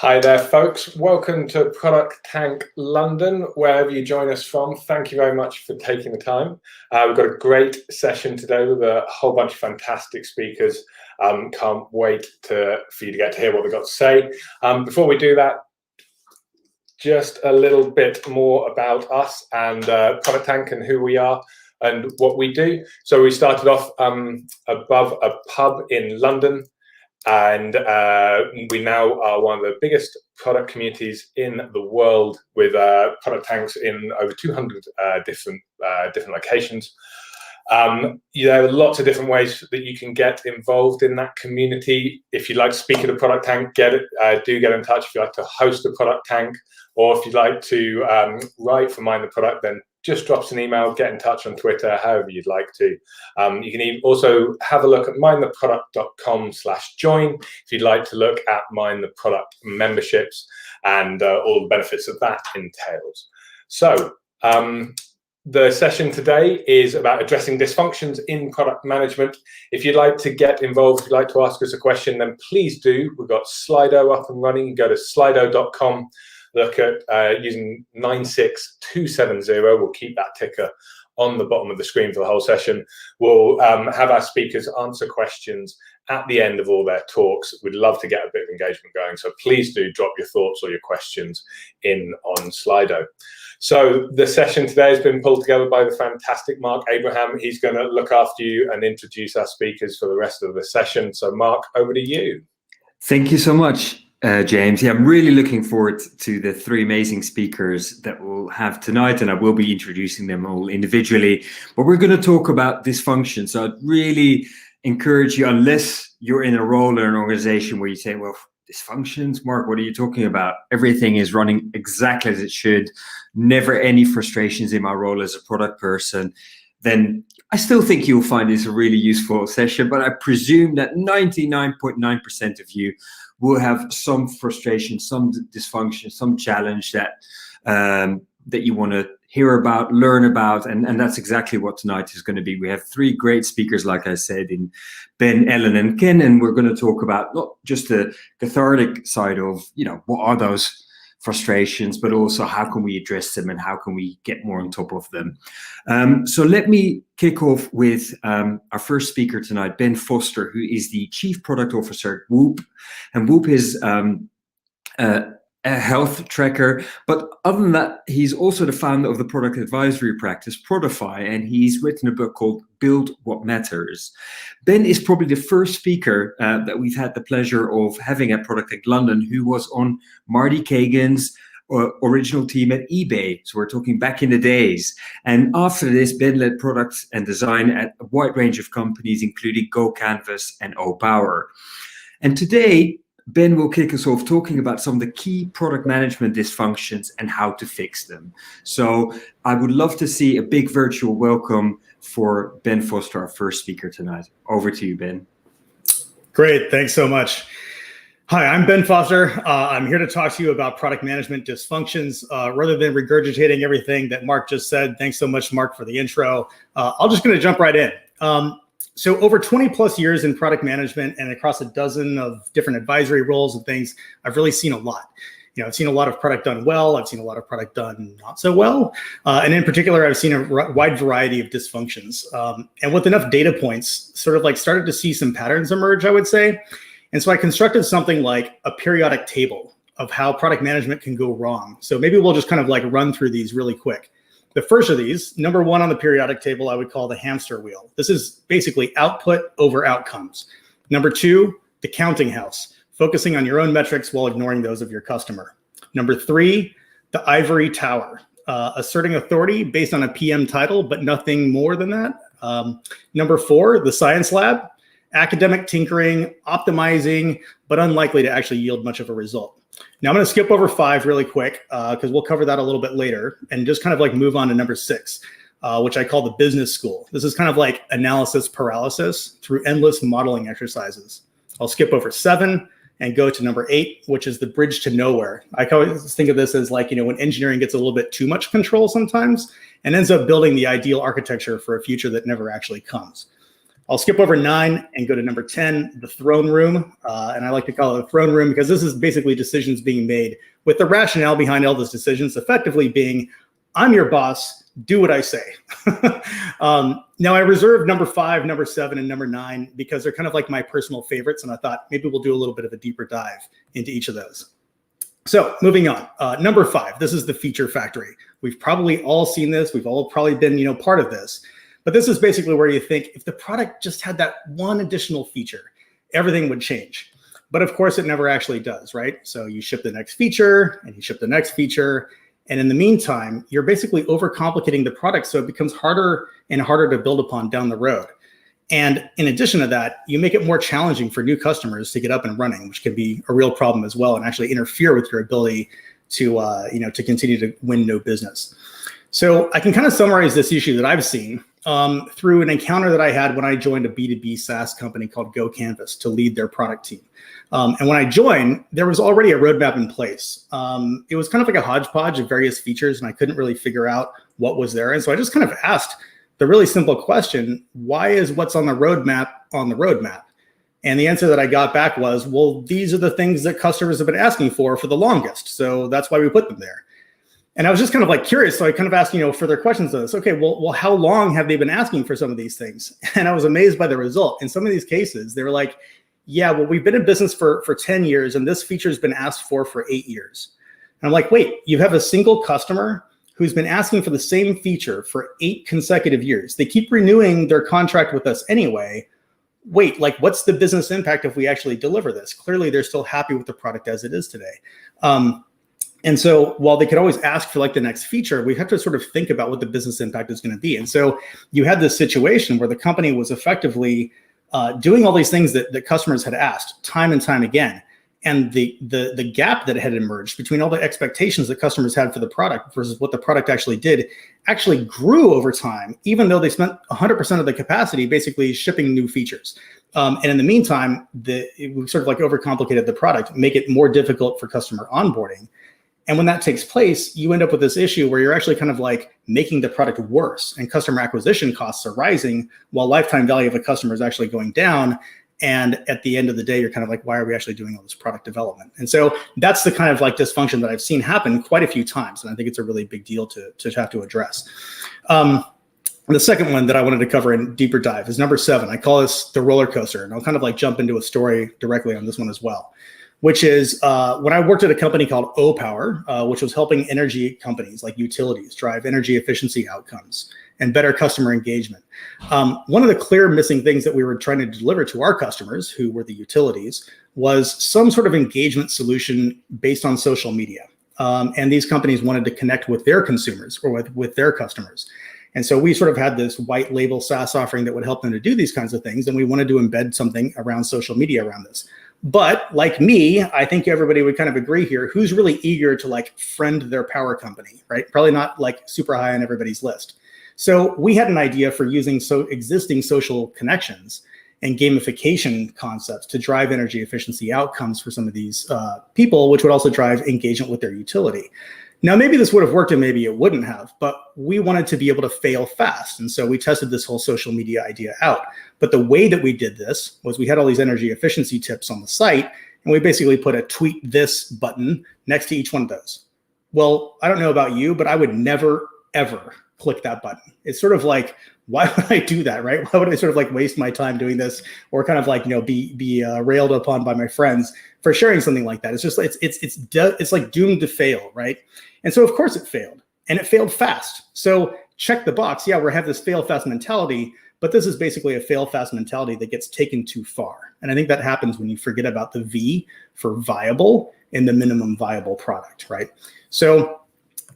Hi there, folks. Welcome to Product Tank London, wherever you join us from. Thank you very much for taking the time. We've got a great session today with a whole bunch of fantastic speakers. Can't wait for you to get to hear what they've got to say. Before we do that, just a little bit more about us and Product Tank and who we are and what we do. So we started off above a pub in London. And we now are one of the biggest product communities in the world, with product tanks in over 200 different locations. There are lots of different ways that you can get involved in that community. If you'd like to speak at a product tank, do get in touch. If you'd like to host a product tank, or if you'd like to write for Mind the Product, then just drop us an email, get in touch on Twitter, however you'd like to. You can also have a look at mindtheproduct.com/join if you'd like to look at Mind the Product memberships and all the benefits that that entails. So the session today is about addressing dysfunctions in product management. If you'd like to get involved, if you'd like to ask us a question, then please do. We've got Slido up and running. Go to slido.com. Look at using 96270. We'll keep that ticker on the bottom of the screen for the whole session. We'll have our speakers answer questions at the end of all their talks. We'd love to get a bit of engagement going, so please do drop your thoughts or your questions in on Slido. So the session today has been pulled together by the fantastic Mark Abraham. He's going to look after you and introduce our speakers for the rest of the session. So Mark, over to you. Thank you so much. James. Yeah, I'm really looking forward to the three amazing speakers that we'll have tonight, and I will be introducing them all individually. But we're going to talk about dysfunction. So I'd really encourage you, unless you're in a role in an organization where you say, well, dysfunctions, Mark, what are you talking about? Everything is running exactly as it should. Never any frustrations in my role as a product person. Then I still think you'll find this a really useful session, but I presume that 99.9% of you will have some frustration, some dysfunction, some challenge that you want to hear about, learn about, and that's exactly what tonight is going to be. We have three great speakers, like I said, in Ben, Ellen, and Ken, and we're going to talk about not just the cathartic side of, what are those frustrations, but also how can we address them and how can we get more on top of them. So let me kick off with our first speaker tonight, Ben Foster, who is the Chief Product Officer at Whoop. And Whoop is a health tracker, but other than that, he's also the founder of the product advisory practice Prodify, and he's written a book called Build What Matters. Ben is probably the first speaker that we've had the pleasure of having at Product Tank London, who was on Marty Kagan's original team at eBay. So we're talking back in the days. And after this, Ben led products and design at a wide range of companies, including GoCanvas and OPower. And today, Ben will kick us off talking about some of the key product management dysfunctions and how to fix them. So I would love to see a big virtual welcome for Ben Foster, our first speaker tonight. Over to you, Ben. Great, thanks so much. Hi, I'm Ben Foster. I'm here to talk to you about product management dysfunctions. Rather than regurgitating everything that Mark just said, thanks so much, Mark, for the intro. I'm just going to jump right in. So over 20 plus years in product management and across a dozen of different advisory roles and things, I've really seen a lot. I've seen a lot of product done well. I've seen a lot of product done not so well. And in particular, I've seen a wide variety of dysfunctions. And with enough data points, sort of started to see some patterns emerge, I would say. And so I constructed something like a periodic table of how product management can go wrong. So maybe we'll just kind of run through these really quick. The first of these, number one on the periodic table, I would call the hamster wheel. This is basically output over outcomes. Number two, the counting house, focusing on your own metrics while ignoring those of your customer. Number three, the ivory tower, asserting authority based on a PM title, but nothing more than that. Number four, the science lab, academic tinkering, optimizing, but unlikely to actually yield much of a result. Now I'm going to skip over five really quick because we'll cover that a little bit later and just kind of move on to number six, which I call the business school. This is kind of like analysis paralysis through endless modeling exercises. I'll skip over seven and go to number eight, which is the bridge to nowhere. I always think of this as when engineering gets a little bit too much control sometimes and ends up building the ideal architecture for a future that never actually comes. I'll skip over 9 and go to number 10, the throne room. And I like to call it the throne room because this is basically decisions being made with the rationale behind all those decisions effectively being, I'm your boss, do what I say. Now I reserved number 5, number 7, and number 9 because they're kind of like my personal favorites. And I thought maybe we'll do a little bit of a deeper dive into each of those. So moving on, number 5, this is the feature factory. We've probably all seen this. We've all probably been, part of this. But this is basically where you think if the product just had that one additional feature, everything would change. But of course, it never actually does, right? So you ship the next feature and you ship the next feature. And in the meantime, you're basically overcomplicating the product. So it becomes harder and harder to build upon down the road. And in addition to that, you make it more challenging for new customers to get up and running, which can be a real problem as well and actually interfere with your ability to, to continue to win new business. So I can kind of summarize this issue that I've seen through an encounter that I had when I joined a B2B SaaS company called GoCanvas to lead their product team. And when I joined, there was already a roadmap in place. It was kind of like a hodgepodge of various features, and I couldn't really figure out what was there. And so I just kind of asked the really simple question, why is what's on the roadmap on the roadmap? And the answer that I got back was, well, these are the things that customers have been asking for the longest. So that's why we put them there. And I was just kind of like curious. So I kind of asked, further questions on this. Okay, well, how long have they been asking for some of these things? And I was amazed by the result. In some of these cases, they were like, yeah, well, we've been in business for 10 years and this feature has been asked for 8 years. And I'm like, wait, you have a single customer who's been asking for the same feature for 8 consecutive years. They keep renewing their contract with us anyway. Wait, like what's the business impact if we actually deliver this? Clearly, they're still happy with the product as it is today. And so while they could always ask for like the next feature, we have to sort of think about what the business impact is going to be. And so you had this situation where the company was effectively doing all these things that customers had asked time and time again. And the gap that had emerged between all the expectations that customers had for the product versus what the product actually did actually grew over time, even though they spent 100% of the capacity basically shipping new features. And in the meantime, we sort of like overcomplicated the product, make it more difficult for customer onboarding. And when that takes place, you end up with this issue where you're actually kind of like making the product worse and customer acquisition costs are rising while lifetime value of a customer is actually going down. And at the end of the day, you're kind of like, why are we actually doing all this product development? And so that's the kind of like dysfunction that I've seen happen quite a few times. And I think it's a really big deal to have to address. The second one that I wanted to cover in deeper dive is number 7. I call this the roller coaster. And I'll kind of like jump into a story directly on this one as well, which is when I worked at a company called O-Power, which was helping energy companies like utilities drive energy efficiency outcomes and better customer engagement. One of the clear missing things that we were trying to deliver to our customers, who were the utilities, was some sort of engagement solution based on social media. And these companies wanted to connect with their consumers or with their customers. And so we sort of had this white label SaaS offering that would help them to do these kinds of things. And we wanted to embed something around social media around this. But like me, I think everybody would kind of agree here, who's really eager to like friend their power company, right? Probably not like super high on everybody's list. So we had an idea for using existing social connections and gamification concepts to drive energy efficiency outcomes for some of these people, which would also drive engagement with their utility. Now, maybe this would have worked and maybe it wouldn't have, but we wanted to be able to fail fast. And so we tested this whole social media idea out. But the way that we did this was we had all these energy efficiency tips on the site, and we basically put a tweet this button next to each one of those. Well, I don't know about you, but I would never, ever click that button. It's sort of like, why would I do that, right? Why would I sort of like waste my time doing this or kind of like, be railed upon by my friends for sharing something like that? It's just, it's like doomed to fail, right? And so of course it failed, and it failed fast. So check the box. Yeah, we have this fail fast mentality, but this is basically a fail fast mentality that gets taken too far. And I think that happens when you forget about the V for viable in the minimum viable product, right? So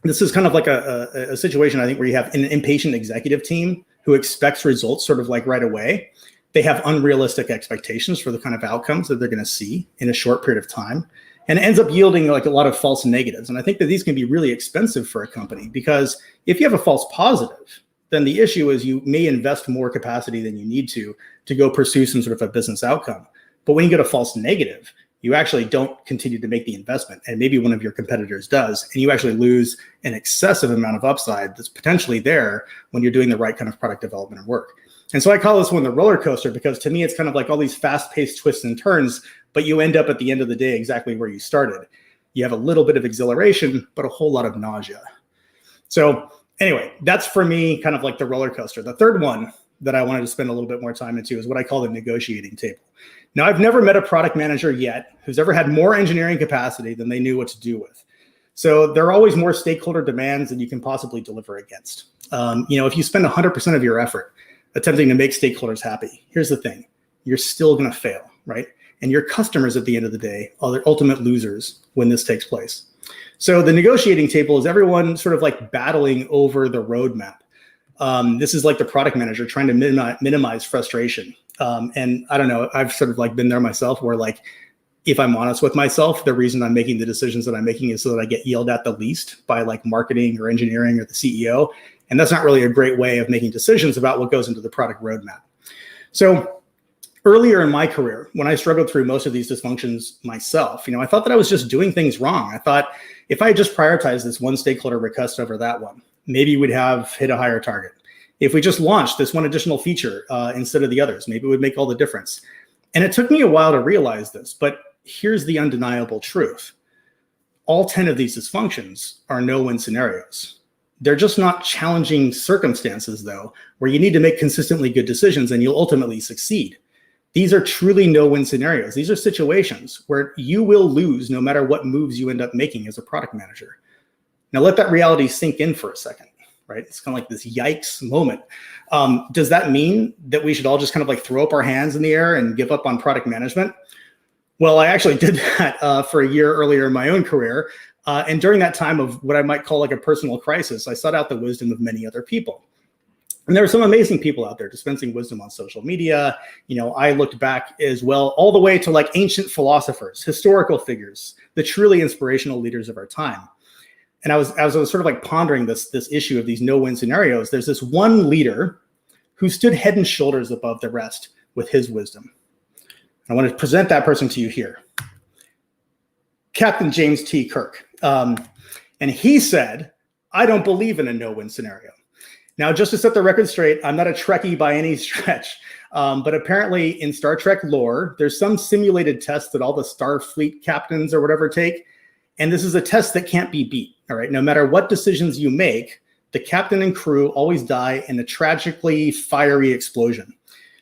this is kind of like a situation, I think, where you have an impatient executive team who expects results sort of like right away. They have unrealistic expectations for the kind of outcomes that they're going to see in a short period of time. And it ends up yielding like a lot of false negatives. And I think that these can be really expensive for a company, because if you have a false positive, then the issue is you may invest more capacity than you need to go pursue some sort of a business outcome. But when you get a false negative, you actually don't continue to make the investment, and maybe one of your competitors does, and you actually lose an excessive amount of upside that's potentially there when you're doing the right kind of product development and work. And so I call this one the roller coaster, because to me, it's kind of like all these fast-paced twists and turns, but you end up at the end of the day exactly where you started. You have a little bit of exhilaration, but a whole lot of nausea. So anyway, that's for me kind of like the roller coaster. The third one that I wanted to spend a little bit more time into is what I call the negotiating table. Now, I've never met a product manager yet who's ever had more engineering capacity than they knew what to do with. So there are always more stakeholder demands than you can possibly deliver against. If you spend 100% of your effort attempting to make stakeholders happy, here's the thing, you're still going to fail, right? And your customers at the end of the day are the ultimate losers when this takes place. So the negotiating table is everyone sort of like battling over the roadmap. This is like the product manager trying to minimize frustration. And I don't know, I've sort of like been there myself, where like, if I'm honest with myself, the reason I'm making the decisions that I'm making is so that I get yelled at the least by like marketing or engineering or the CEO. And that's not really a great way of making decisions about what goes into the product roadmap. So earlier in my career, when I struggled through most of these dysfunctions myself, I thought that I was just doing things wrong. I thought if I just prioritized this one stakeholder request over that one, maybe we'd have hit a higher target. If we just launched this one additional feature instead of the others, maybe it would make all the difference. And it took me a while to realize this, but here's the undeniable truth. All 10 of these dysfunctions are no-win scenarios. They're just not challenging circumstances, though, where you need to make consistently good decisions and you'll ultimately succeed. These are truly no-win scenarios. These are situations where you will lose no matter what moves you end up making as a product manager. Now let that reality sink in for a second, right? It's kind of like this yikes moment. Does that mean that we should all just kind of like throw up our hands in the air and give up on product management? Well, I actually did that for a year earlier in my own career. And during that time of what I might call like a personal crisis, I sought out the wisdom of many other people. And there are some amazing people out there dispensing wisdom on social media. I looked back as well, all the way to like ancient philosophers, historical figures, the truly inspirational leaders of our time. And as I was sort of like pondering this issue of these no-win scenarios, there's this one leader who stood head and shoulders above the rest with his wisdom. I want to present that person to you here. Captain James T. Kirk. And he said, I don't believe in a no-win scenario. Now, just to set the record straight, I'm not a Trekkie by any stretch, but apparently in Star Trek lore, there's some simulated test that all the Starfleet captains or whatever take, and this is a test that can't be beat, all right? No matter what decisions you make, the captain and crew always die in a tragically fiery explosion.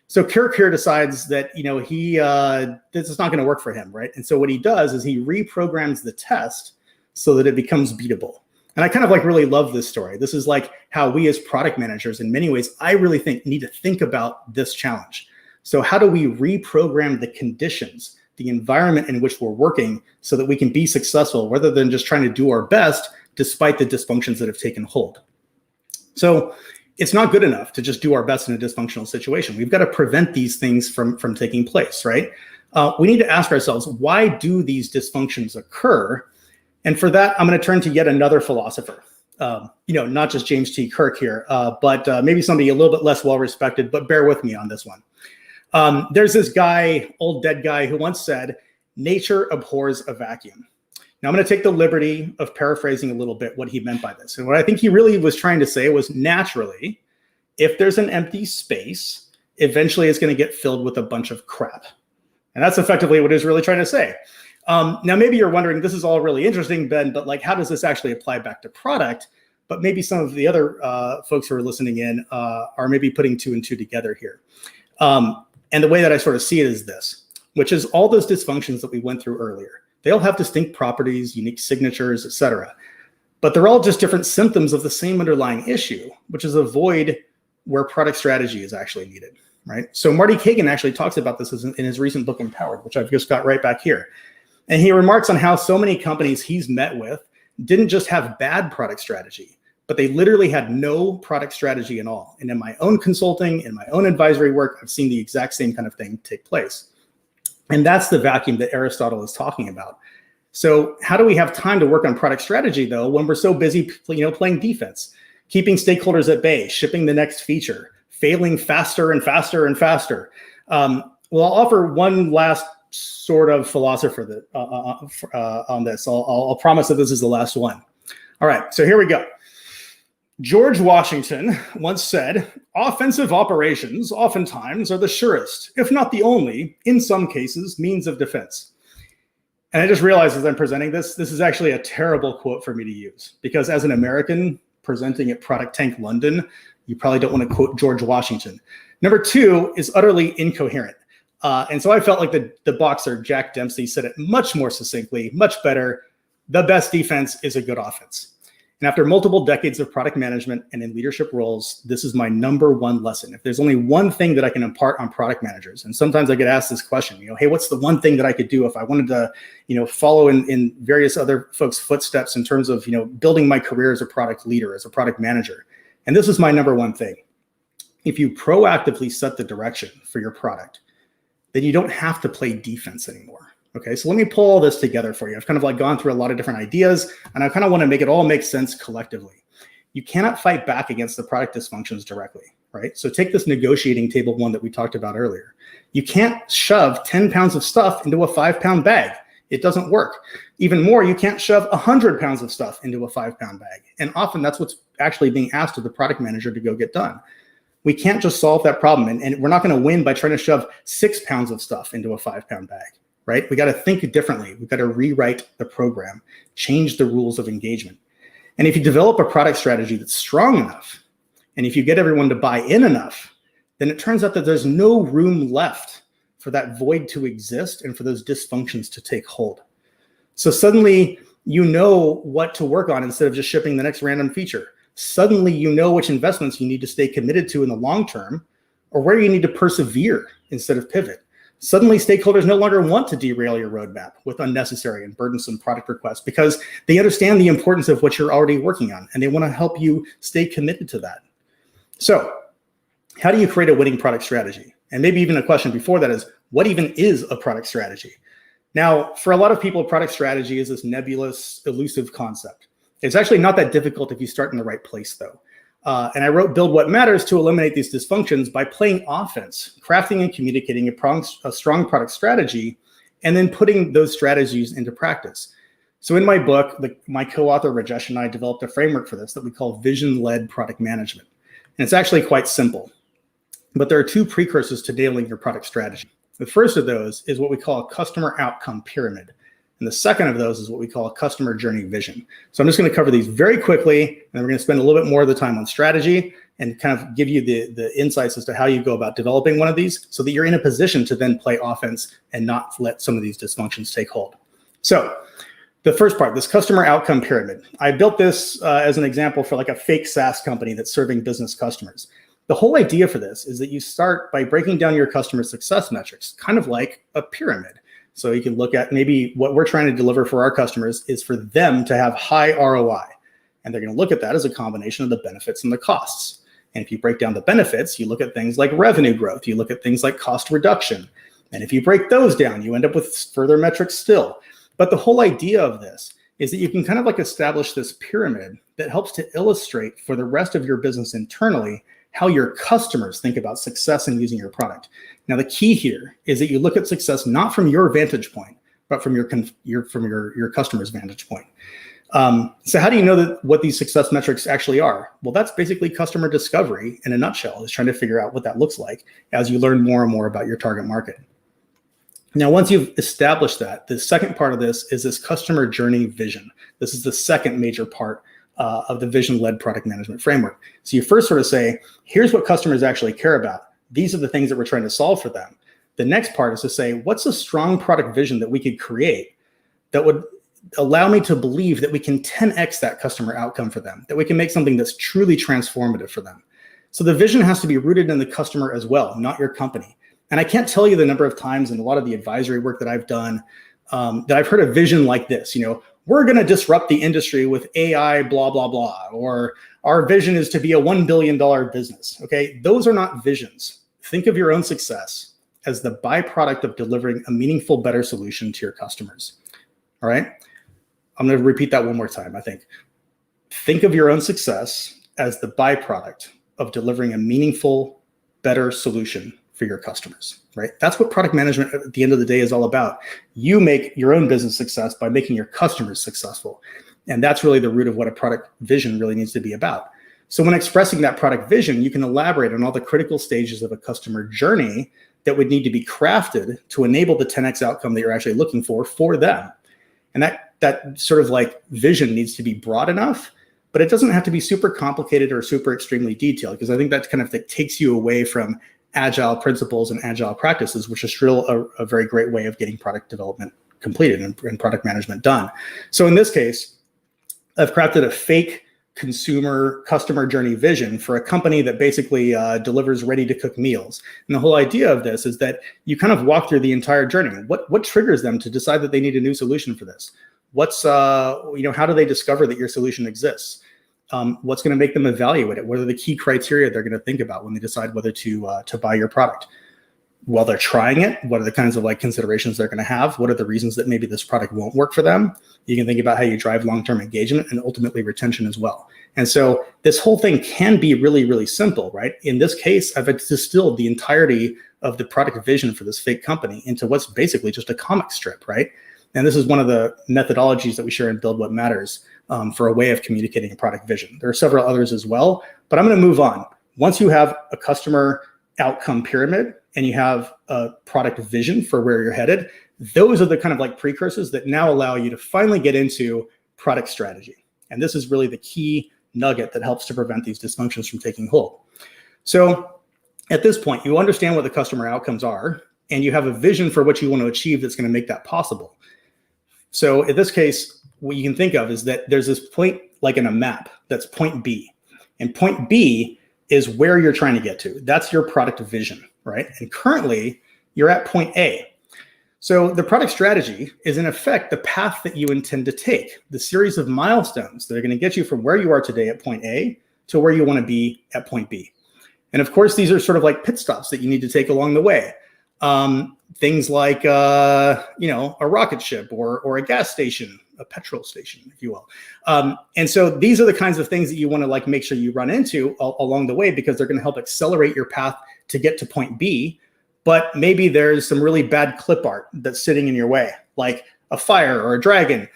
So Kirk here decides that, this is not going to work for him, right? And so what he does is he reprograms the test so that it becomes beatable. And I kind of like really love this story. This is like how we as product managers, in many ways, I really think need to think about this challenge. So how do we reprogram the conditions, the environment in which we're working so that we can be successful rather than just trying to do our best despite the dysfunctions that have taken hold? So it's not good enough to just do our best in a dysfunctional situation. We've got to prevent these things from taking place, right? We need to ask ourselves, why do these dysfunctions occur? And for that, I'm going to turn to yet another philosopher, not just James T. Kirk here, but maybe somebody a little bit less well-respected, but bear with me on this one. There's this guy, old dead guy, who once said, nature abhors a vacuum. Now, I'm going to take the liberty of paraphrasing a little bit what he meant by this. And what I think he really was trying to say was, naturally, if there's an empty space, eventually it's going to get filled with a bunch of crap. And that's effectively what he was really trying to say. Now, maybe you're wondering, this is all really interesting, Ben, but like, how does this actually apply back to product? But maybe some of the other folks who are listening in are maybe putting two and two together here. And the way that I sort of see it is this, which is all those dysfunctions that we went through earlier. They all have distinct properties, unique signatures, et cetera. But they're all just different symptoms of the same underlying issue, which is a void where product strategy is actually needed, right? So Marty Kagan actually talks about this in his recent book, Empowered, which I've just got right back here. And he remarks on how so many companies he's met with didn't just have bad product strategy, but they literally had no product strategy at all. And in my own consulting, in my own advisory work, I've seen the exact same kind of thing take place. And that's the vacuum that Aristotle is talking about. So how do we have time to work on product strategy, though, when we're so busy, playing defense, keeping stakeholders at bay, shipping the next feature, failing faster and faster and faster? Well, I'll offer one last sort of philosopher that, on this. I'll promise that this is the last one. All right, so here we go. George Washington once said, offensive operations oftentimes are the surest, if not the only, in some cases, means of defense. And I just realized as I'm presenting this is actually a terrible quote for me to use, because as an American presenting at Product Tank London, you probably don't want to quote George Washington. Number two is utterly incoherent. And so I felt like the boxer, Jack Dempsey, said it much more succinctly, much better. The best defense is a good offense. And after multiple decades of product management and in leadership roles, this is my number one lesson. If there's only one thing that I can impart on product managers, and sometimes I get asked this question, hey, what's the one thing that I could do if I wanted to, follow in various other folks' footsteps in terms of, building my career as a product leader, as a product manager? And this is my number one thing. If you proactively set the direction for your product, then you don't have to play defense anymore. Okay, so let me pull all this together for you. I've kind of like gone through a lot of different ideas, and I kind of want to make it all make sense collectively. You cannot fight back against the product dysfunctions directly, right? So take this negotiating table one that we talked about earlier. You can't shove 10 pounds of stuff into a 5-pound bag. It doesn't work. Even more, you can't shove 100 pounds of stuff into a 5-pound bag. And often that's what's actually being asked of the product manager to go get done. We can't just solve that problem, and we're not going to win by trying to shove 6 pounds of stuff into a 5-pound bag. Right? We got to think differently. We've got to rewrite the program, change the rules of engagement. And if you develop a product strategy that's strong enough, and if you get everyone to buy in enough, then it turns out that there's no room left for that void to exist and for those dysfunctions to take hold. So suddenly you know what to work on instead of just shipping the next random feature. Suddenly you know which investments you need to stay committed to in the long term, or where you need to persevere instead of pivot. Suddenly, stakeholders no longer want to derail your roadmap with unnecessary and burdensome product requests because they understand the importance of what you're already working on, and they want to help you stay committed to that. So how do you create a winning product strategy? And maybe even a question before that is, what even is a product strategy? Now, for a lot of people, product strategy is this nebulous, elusive concept. It's actually not that difficult if you start in the right place, though. And I wrote Build What Matters to eliminate these dysfunctions by playing offense, crafting and communicating a strong product strategy, and then putting those strategies into practice. So in my book, my co-author Rajesh and I developed a framework for this that we call vision-led product management. And it's actually quite simple. But there are two precursors to nailing your product strategy. The first of those is what we call a customer outcome pyramid. And the second of those is what we call a customer journey vision. So I'm just going to cover these very quickly, and we're going to spend a little bit more of the time on strategy and kind of give you the insights as to how you go about developing one of these so that you're in a position to then play offense and not let some of these dysfunctions take hold. So the first part, this customer outcome pyramid. I built this as an example for like a fake SaaS company that's serving business customers. The whole idea for this is that you start by breaking down your customer success metrics, kind of like a pyramid. So you can look at maybe what we're trying to deliver for our customers is for them to have high ROI. And they're going to look at that as a combination of the benefits and the costs. And if you break down the benefits, you look at things like revenue growth, you look at things like cost reduction. And if you break those down, you end up with further metrics still. But the whole idea of this is that you can kind of like establish this pyramid that helps to illustrate for the rest of your business internally how your customers think about success in using your product. Now, the key here is that you look at success not from your vantage point, but from your customer's vantage point. So how do you know what these success metrics actually are? Well, that's basically customer discovery in a nutshell, is trying to figure out what that looks like as you learn more and more about your target market. Now, once you've established that, the second part of this is this customer journey vision. This is the second major part of the vision-led product management framework. So you first sort of say, here's what customers actually care about. These are the things that we're trying to solve for them. The next part is to say, what's a strong product vision that we could create that would allow me to believe that we can 10x that customer outcome for them, that we can make something that's truly transformative for them. So the vision has to be rooted in the customer as well, not your company. And I can't tell you the number of times in a lot of the advisory work that I've done that I've heard a vision like this, we're going to disrupt the industry with AI, blah, blah, blah, or our vision is to be a $1 billion business. Okay, those are not visions. Think of your own success as the byproduct of delivering a meaningful, better solution to your customers. All right, I'm going to repeat that one more time. I think of your own success as the byproduct of delivering a meaningful, better solution for your customers, right? That's what product management at the end of the day is all about. You make your own business success by making your customers successful. And that's really the root of what a product vision really needs to be about. So when expressing that product vision, you can elaborate on all the critical stages of a customer journey that would need to be crafted to enable the 10x outcome that you're actually looking for them. And that sort of like vision needs to be broad enough, but it doesn't have to be super complicated or super extremely detailed, because I think that kind of takes you away from agile principles and agile practices, which is still a very great way of getting product development completed and product management done. So in this case, I've crafted a fake customer journey vision for a company that basically delivers ready to cook meals. And the whole idea of this is that you kind of walk through the entire journey. What triggers them to decide that they need a new solution for this? How do they discover that your solution exists? What's going to make them evaluate it? What are the key criteria they're going to think about when they decide whether to buy your product? While they're trying it, what are the kinds of like considerations they're going to have? What are the reasons that maybe this product won't work for them? You can think about how you drive long-term engagement and ultimately retention as well. And so this whole thing can be really, really simple, right? In this case, I've distilled the entirety of the product vision for this fake company into what's basically just a comic strip, right? And this is one of the methodologies that we share in Build What Matters for a way of communicating a product vision. There are several others as well, but I'm going to move on. Once you have a customer outcome pyramid and you have a product vision for where you're headed, those are the kind of like precursors that now allow you to finally get into product strategy. And this is really the key nugget that helps to prevent these dysfunctions from taking hold. So at this point, you understand what the customer outcomes are, and you have a vision for what you want to achieve that's going to make that possible. So in this case, what you can think of is that there's this point, like in a map, that's point B. And point B is where you're trying to get to. That's your product vision, right? And currently, you're at point A. So the product strategy is in effect the path that you intend to take, the series of milestones that are going to get you from where you are today at point A to where you want to be at point B. And of course, these are sort of like pit stops that you need to take along the way. Things like, a rocket ship or a gas station, a petrol station, if you will. And so these are the kinds of things that you want to like make sure you run into along the way, because they're going to help accelerate your path to get to point B. But maybe there's some really bad clip art that's sitting in your way, like a fire or a dragon.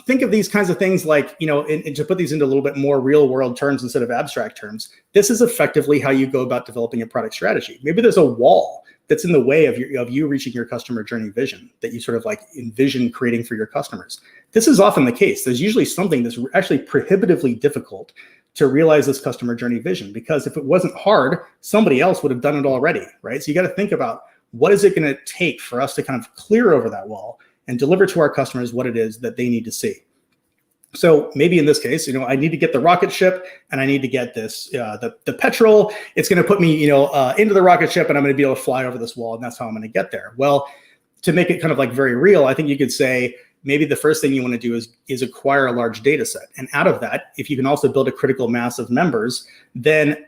Think of these kinds of things like, and to put these into a little bit more real world terms instead of abstract terms, this is effectively how you go about developing a product strategy. Maybe there's a wall that's in the way of you reaching your customer journey vision that you sort of like envision creating for your customers. This is often the case. There's usually something that's actually prohibitively difficult to realize this customer journey vision, because if it wasn't hard, somebody else would have done it already, right? So you got to think about, what is it going to take for us to kind of clear over that wall and deliver to our customers what it is that they need to see. So maybe in this case, I need to get the rocket ship, and I need to get this, the petrol. It's going to put me, into the rocket ship, and I'm going to be able to fly over this wall, and that's how I'm going to get there. Well, to make it kind of like very real, I think you could say maybe the first thing you want to do is acquire a large data set. And out of that, if you can also build a critical mass of members, then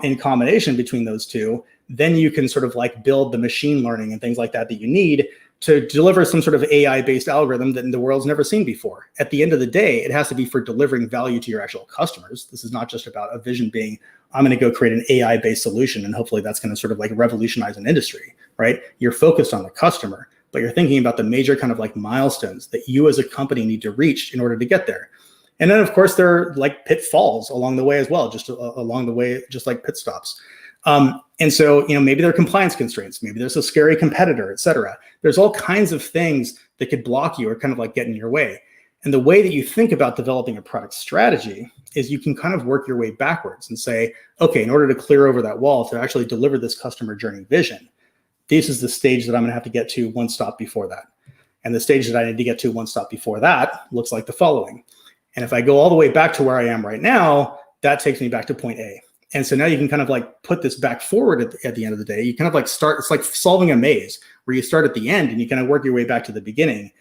in combination between those two, then you can sort of like build the machine learning and things like that you need to deliver some sort of AI-based algorithm that the world's never seen before. At the end of the day, it has to be for delivering value to your actual customers. This is not just about a vision being, I'm going to go create an AI-based solution, and hopefully that's going to sort of like revolutionize an industry, right? You're focused on the customer, but you're thinking about the major kind of like milestones that you as a company need to reach in order to get there. And then of course there are like pitfalls along the way as well, just along the way, just like pit stops. And so, maybe there are compliance constraints, maybe there's a scary competitor, et cetera. There's all kinds of things that could block you or kind of like get in your way. And the way that you think about developing a product strategy is you can kind of work your way backwards and say, okay, in order to clear over that wall to actually deliver this customer journey vision, this is the stage that I'm going to have to get to one stop before that. And the stage that I need to get to one stop before that looks like the following. And if I go all the way back to where I am right now, that takes me back to point A. And so now you can kind of like put this back forward at the end of the day. You kind of like start, it's like solving a maze where you start at the end and you kind of work your way back to the beginning.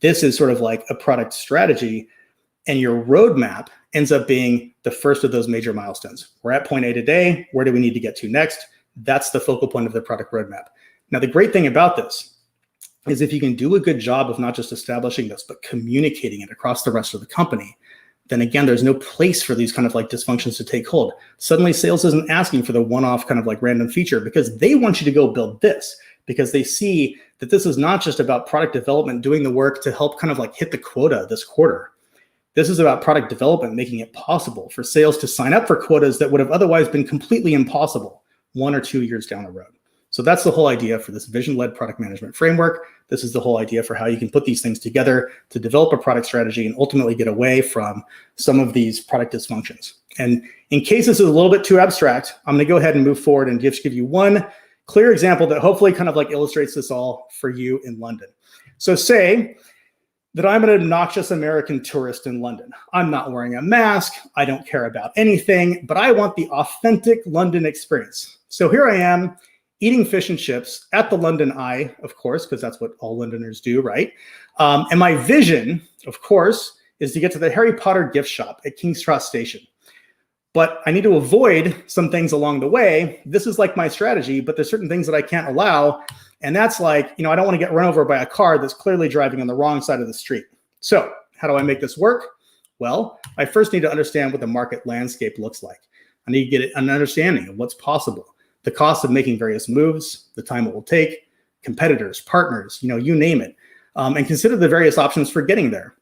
This is sort of like a product strategy, and your roadmap ends up being the first of those major milestones. We're at point A today. Where do we need to get to next? That's the focal point of the product roadmap. Now, the great thing about this is if you can do a good job of not just establishing this, but communicating it across the rest of the company, then again, there's no place for these kind of like dysfunctions to take hold. Suddenly sales isn't asking for the one-off kind of like random feature, because they want you to go build this, because they see that this is not just about product development, doing the work to help kind of like hit the quota this quarter. This is about product development, making it possible for sales to sign up for quotas that would have otherwise been completely impossible 1 or 2 years down the road. So that's the whole idea for this vision-led product management framework. This is the whole idea for how you can put these things together to develop a product strategy and ultimately get away from some of these product dysfunctions. And in case this is a little bit too abstract, I'm going to go ahead and move forward and just give you one clear example that hopefully kind of like illustrates this all for you in London. So say that I'm an obnoxious American tourist in London. I'm not wearing a mask. I don't care about anything, but I want the authentic London experience. So here I am eating fish and chips at the London Eye, of course, because that's what all Londoners do, right? And my vision, of course, is to get to the Harry Potter gift shop at King's Cross Station. But I need to avoid some things along the way. This is like my strategy, but there's certain things that I can't allow. And that's like, I don't want to get run over by a car that's clearly driving on the wrong side of the street. So how do I make this work? Well, I first need to understand what the market landscape looks like. I need to get an understanding of what's possible, the cost of making various moves, the time it will take, competitors, partners, you name it, and consider the various options for getting there.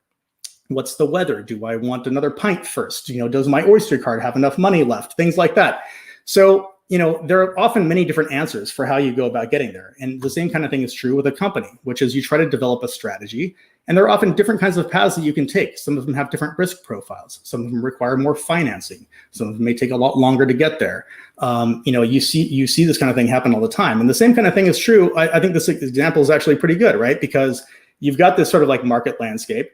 What's the weather? Do I want another pint first? Does my Oyster card have enough money left? Things like that. So, there are often many different answers for how you go about getting there. And the same kind of thing is true with a company, which is you try to develop a strategy. And there are often different kinds of paths that you can take. Some of them have different risk profiles. Some of them require more financing. Some of them may take a lot longer to get there. You see this kind of thing happen all the time. And the same kind of thing is true. I think this example is actually pretty good, right? Because you've got this sort of like market landscape.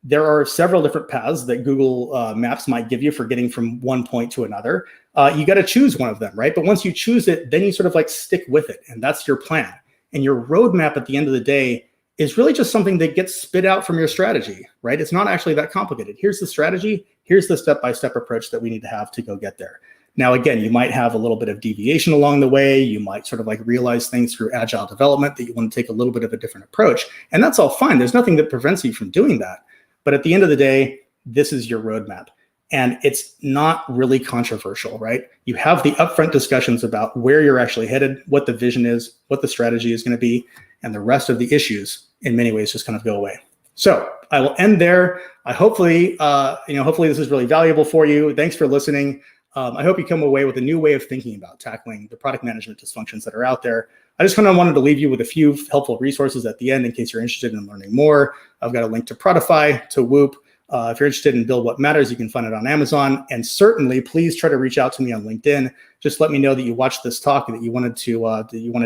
There are several different paths that Google Maps might give you for getting from one point to another. You got to choose one of them, right? But once you choose it, then you sort of like stick with it. And that's your plan. And your roadmap at the end of the day is really just something that gets spit out from your strategy, right? It's not actually that complicated. Here's the strategy. Here's the step-by-step approach that we need to have to go get there. Now, again, you might have a little bit of deviation along the way. You might sort of like realize things through agile development that you want to take a little bit of a different approach. And that's all fine. There's nothing that prevents you from doing that. But at the end of the day, this is your roadmap. And it's not really controversial, right? You have the upfront discussions about where you're actually headed, what the vision is, what the strategy is going to be, and the rest of the issues in many ways just kind of go away. So I will end there. Hopefully this is really valuable for you. Thanks for listening. I hope you come away with a new way of thinking about tackling the product management dysfunctions that are out there. I just kind of wanted to leave you with a few helpful resources at the end in case you're interested in learning more. I've got a link to Prodify, to Whoop. If you're interested in Build What Matters, you can find it on Amazon. And certainly, please try to reach out to me on LinkedIn. Just let me know that you watched this talk and that you wanted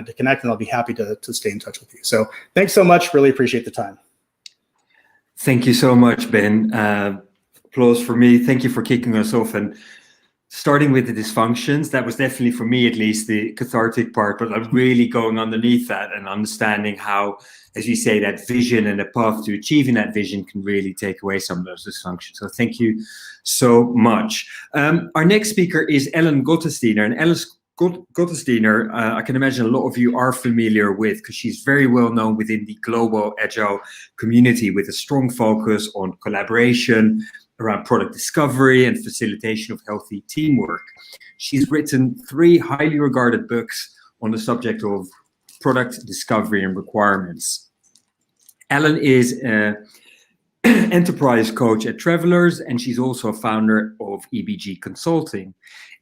to connect, and I'll be happy to stay in touch with you. So thanks so much. Really appreciate the time. Thank you so much, Ben. Applause for me. Thank you for kicking us off and starting with the dysfunctions. That was definitely, for me at least, the cathartic part, but I'm really going underneath that and understanding how, as you say, that vision and the path to achieving that vision can really take away some of those dysfunctions. So thank you so much. Our next speaker is Ellen Gottesdiener. And Ellen Gottesdiener, I can imagine a lot of you are familiar with, because she's very well known within the global agile community with a strong focus on collaboration, around product discovery and facilitation of healthy teamwork. She's written 3 highly regarded books on the subject of product discovery and requirements. Ellen is an enterprise coach at Travelers, and she's also a founder of EBG Consulting.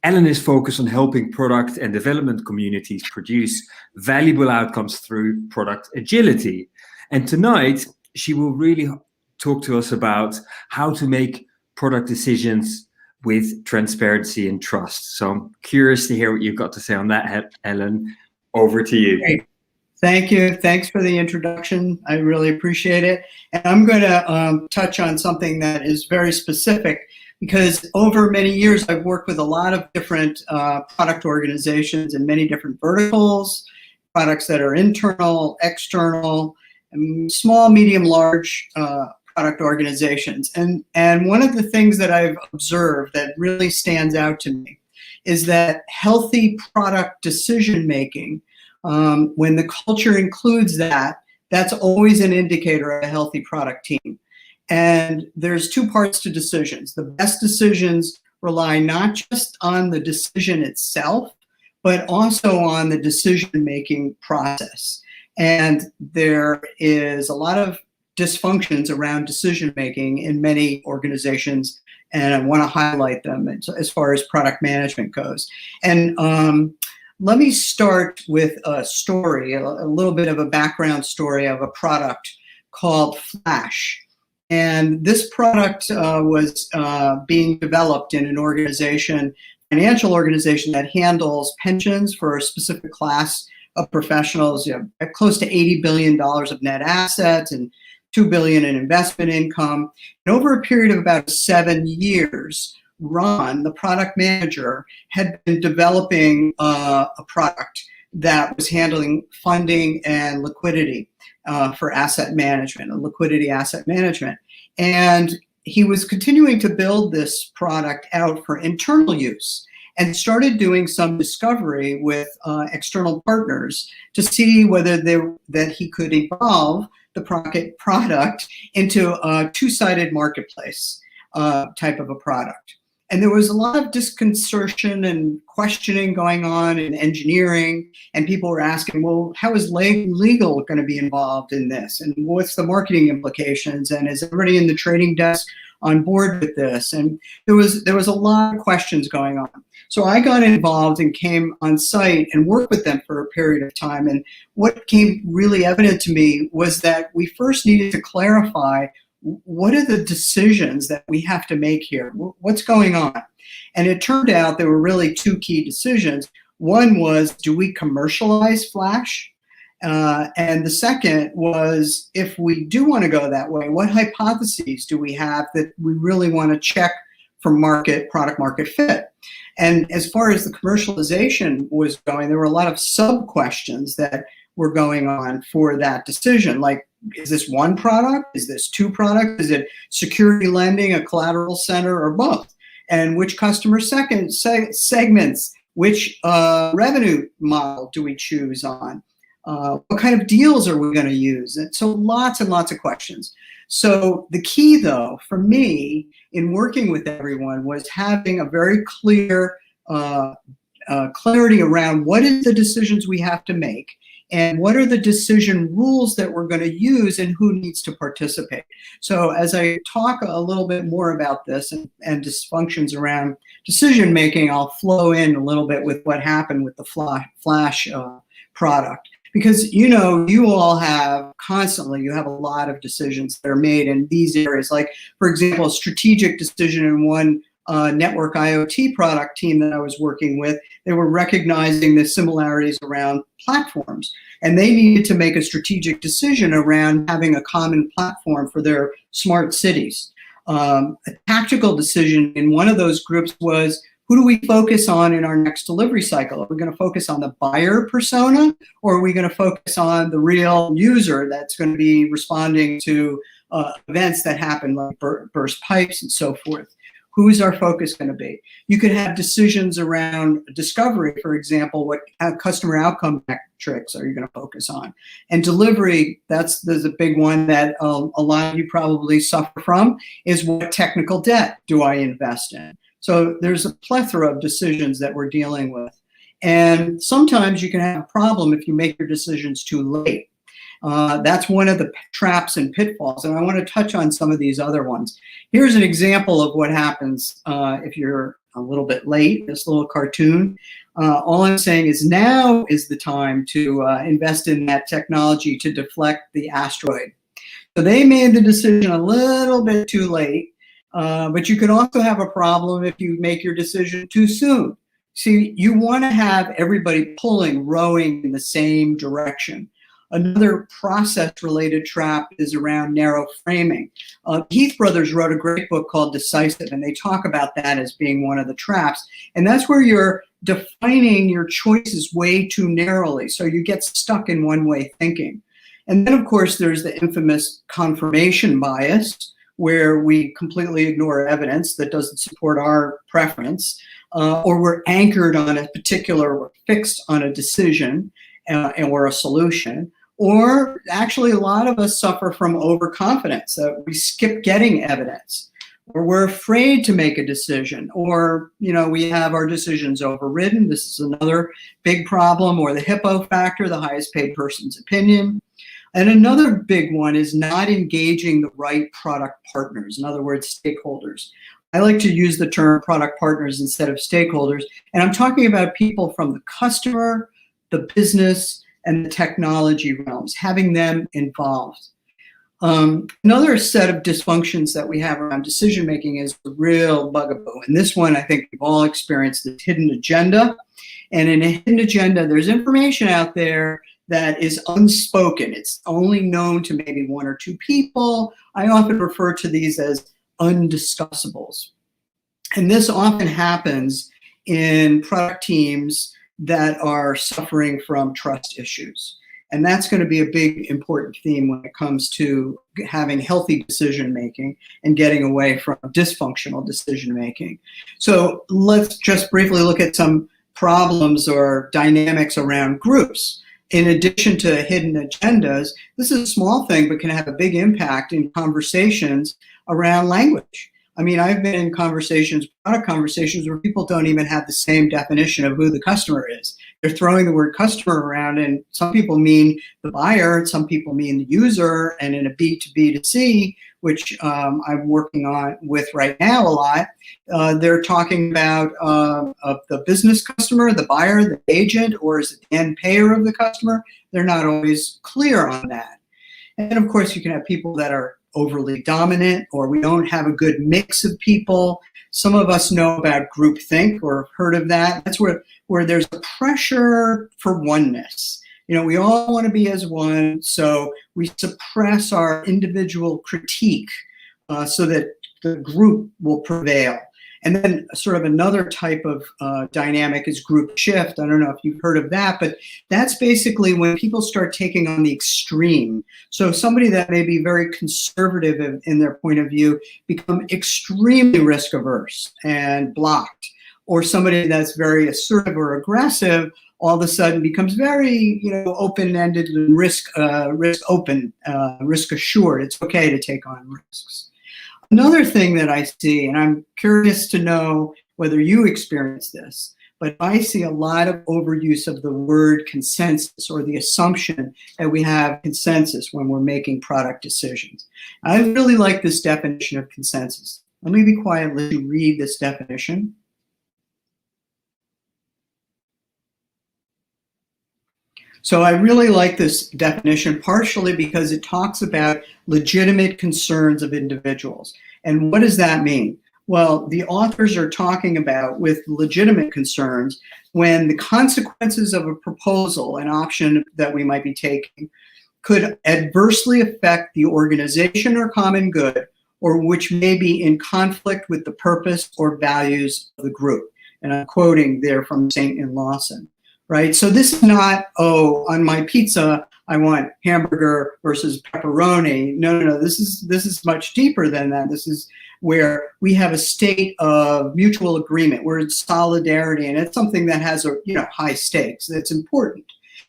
Ellen is focused on helping product and development communities produce valuable outcomes through product agility. And tonight, she will really talk to us about how to make product decisions with transparency and trust. So I'm curious to hear what you've got to say on that, Ellen. Over to you. Great. Thank you. Thanks for the introduction. I really appreciate it. And I'm going to touch on something that is very specific, because over many years, I've worked with a lot of different product organizations in many different verticals, products that are internal, external, small, medium, large product organizations. And one of the things that I've observed that really stands out to me is that healthy product decision making, when the culture includes that, that's always an indicator of a healthy product team. And there's 2 parts to decisions. The best decisions rely not just on the decision itself, but also on the decision-making process. And there is a lot of dysfunctions around decision-making in many organizations, and I want to highlight them as far as product management goes. And let me start with a story, a little bit of a background story of a product called Flash. And this product was being developed in an organization, financial organization that handles pensions for a specific class of professionals, close to $80 billion of net assets and $2 billion in investment income. And over a period of about 7 years, Ron, the product manager, had been developing a product that was handling funding and liquidity for asset management, and liquidity asset management. And he was continuing to build this product out for internal use, and started doing some discovery with external partners to see whether that he could evolve the product into a two-sided marketplace type of a product. And there was a lot of disconcertion and questioning going on in engineering, and people were asking, well, how is legal going to be involved in this? And what's the marketing implications? And is everybody in the trading desk on board with this? And there was a lot of questions going on. So I got involved and came on site and worked with them for a period of time. And what became really evident to me was that we first needed to clarify, what are the decisions that we have to make here? What's going on? And it turned out there were really two key decisions. One was, do we commercialize Flash? And the second was, if we do want to go that way, what hypotheses do we have that we really want to check for product market fit? And as far as the commercialization was going, there were a lot of sub-questions that were going on for that decision. Like, is this one product? Is this two products? Is it security lending, a collateral center, or both? And which customer segments, which revenue model do we choose on? What kind of deals are we going to use? And so lots and lots of questions. So the key, though, for me in working with everyone was having a very clear clarity around what is the decisions we have to make, and what are the decision rules that we're going to use, and who needs to participate. So as I talk a little bit more about this and dysfunctions around decision making, I'll flow in a little bit with what happened with the Flash product. Because, you all have you have a lot of decisions that are made in these areas. Like, for example, a strategic decision in one network IoT product team that I was working with, they were recognizing the similarities around platforms. And they needed to make a strategic decision around having a common platform for their smart cities. A tactical decision in one of those groups was, who do we focus on in our next delivery cycle? Are we going to focus on the buyer persona, or are we going to focus on the real user that's going to be responding to events that happen, like burst pipes and so forth? Who's our focus going to be? You could have decisions around discovery, for example, what customer outcome metrics are you going to focus on? And delivery, there's a big one that a lot of you probably suffer from, is what technical debt do I invest in? So there's a plethora of decisions that we're dealing with. And sometimes you can have a problem if you make your decisions too late. That's one of the traps and pitfalls. And I want to touch on some of these other ones. Here's an example of what happens if you're a little bit late, this little cartoon. All I'm saying is now is the time to invest in that technology to deflect the asteroid. So they made the decision a little bit too late. But you could also have a problem if you make your decision too soon. See, you want to have everybody rowing in the same direction. Another process-related trap is around narrow framing. Heath Brothers wrote a great book called Decisive, and they talk about that as being one of the traps. And that's where you're defining your choices way too narrowly, so you get stuck in one-way thinking. And then, of course, there's the infamous confirmation bias, where we completely ignore evidence that doesn't support our preference, or we're anchored on a particular, we're fixed on a decision or a solution. Or actually, a lot of us suffer from overconfidence, that we skip getting evidence, or we're afraid to make a decision, or we have our decisions overridden. This is another big problem. Or the hippo factor, the highest paid person's opinion. And another big one is not engaging the right product partners, in other words, stakeholders. I like to use the term product partners instead of stakeholders, and I'm talking about people from the customer, the business, and the technology realms, having them involved. Another set of dysfunctions that we have around decision making is the real bugaboo. And this one, I think we've all experienced, this hidden agenda. And in a hidden agenda, there's information out there that is unspoken. It's only known to maybe one or two people. I often refer to these as undiscussables. And this often happens in product teams that are suffering from trust issues. And that's going to be a big important theme when it comes to having healthy decision making and getting away from dysfunctional decision making. So let's just briefly look at some problems or dynamics around groups. In addition to hidden agendas, this is a small thing but can have a big impact in conversations around language. I mean, I've been in conversations, product conversations, where people don't even have the same definition of who the customer is. They're throwing the word customer around, and some people mean the buyer, and some people mean the user, and in a B2B2C, which I'm working on with right now a lot, they're talking about of the business customer, the buyer, the agent, or is it the end payer of the customer? They're not always clear on that. And of course, you can have people that are overly dominant, or we don't have a good mix of people. Some of us know about groupthink or heard of that. That's where there's a pressure for oneness. You know, we all want to be as one, so we suppress our individual critique so that the group will prevail. And then sort of another type of dynamic is group shift. I don't know if you've heard of that, but that's basically when people start taking on the extreme. So somebody that may be very conservative in their point of view become extremely risk averse and blocked. Or somebody that's very assertive or aggressive all of a sudden becomes very, open-ended and risk assured. It's okay to take on risks. Another thing that I see, and I'm curious to know whether you experience this, but I see a lot of overuse of the word consensus, or the assumption that we have consensus when we're making product decisions. I really like this definition of consensus. Let me be quiet, let you read this definition. So I really like this definition, partially because it talks about legitimate concerns of individuals. And what does that mean? Well, the authors are talking about with legitimate concerns when the consequences of a proposal, an option that we might be taking, could adversely affect the organization or common good, or which may be in conflict with the purpose or values of the group. And I'm quoting there from Saint and Lawson. Right? So this is not, oh, on my pizza, I want hamburger versus pepperoni. No. This is much deeper than that. This is where we have a state of mutual agreement, where it's solidarity, and it's something that has high stakes. That's important.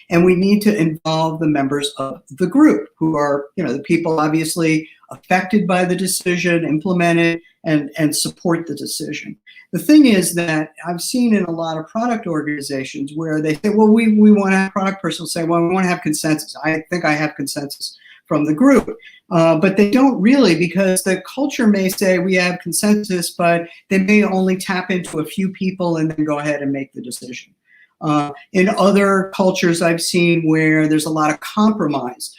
And we need to involve the members of the group, who are, the people obviously affected by the decision, implement it, and support the decision. The thing is that I've seen in a lot of product organizations where they say, well, we want to have product person say, well, we want to have consensus. I think I have consensus from the group. But they don't really, because the culture may say we have consensus, but they may only tap into a few people and then go ahead and make the decision. In other cultures I've seen where there's a lot of compromise.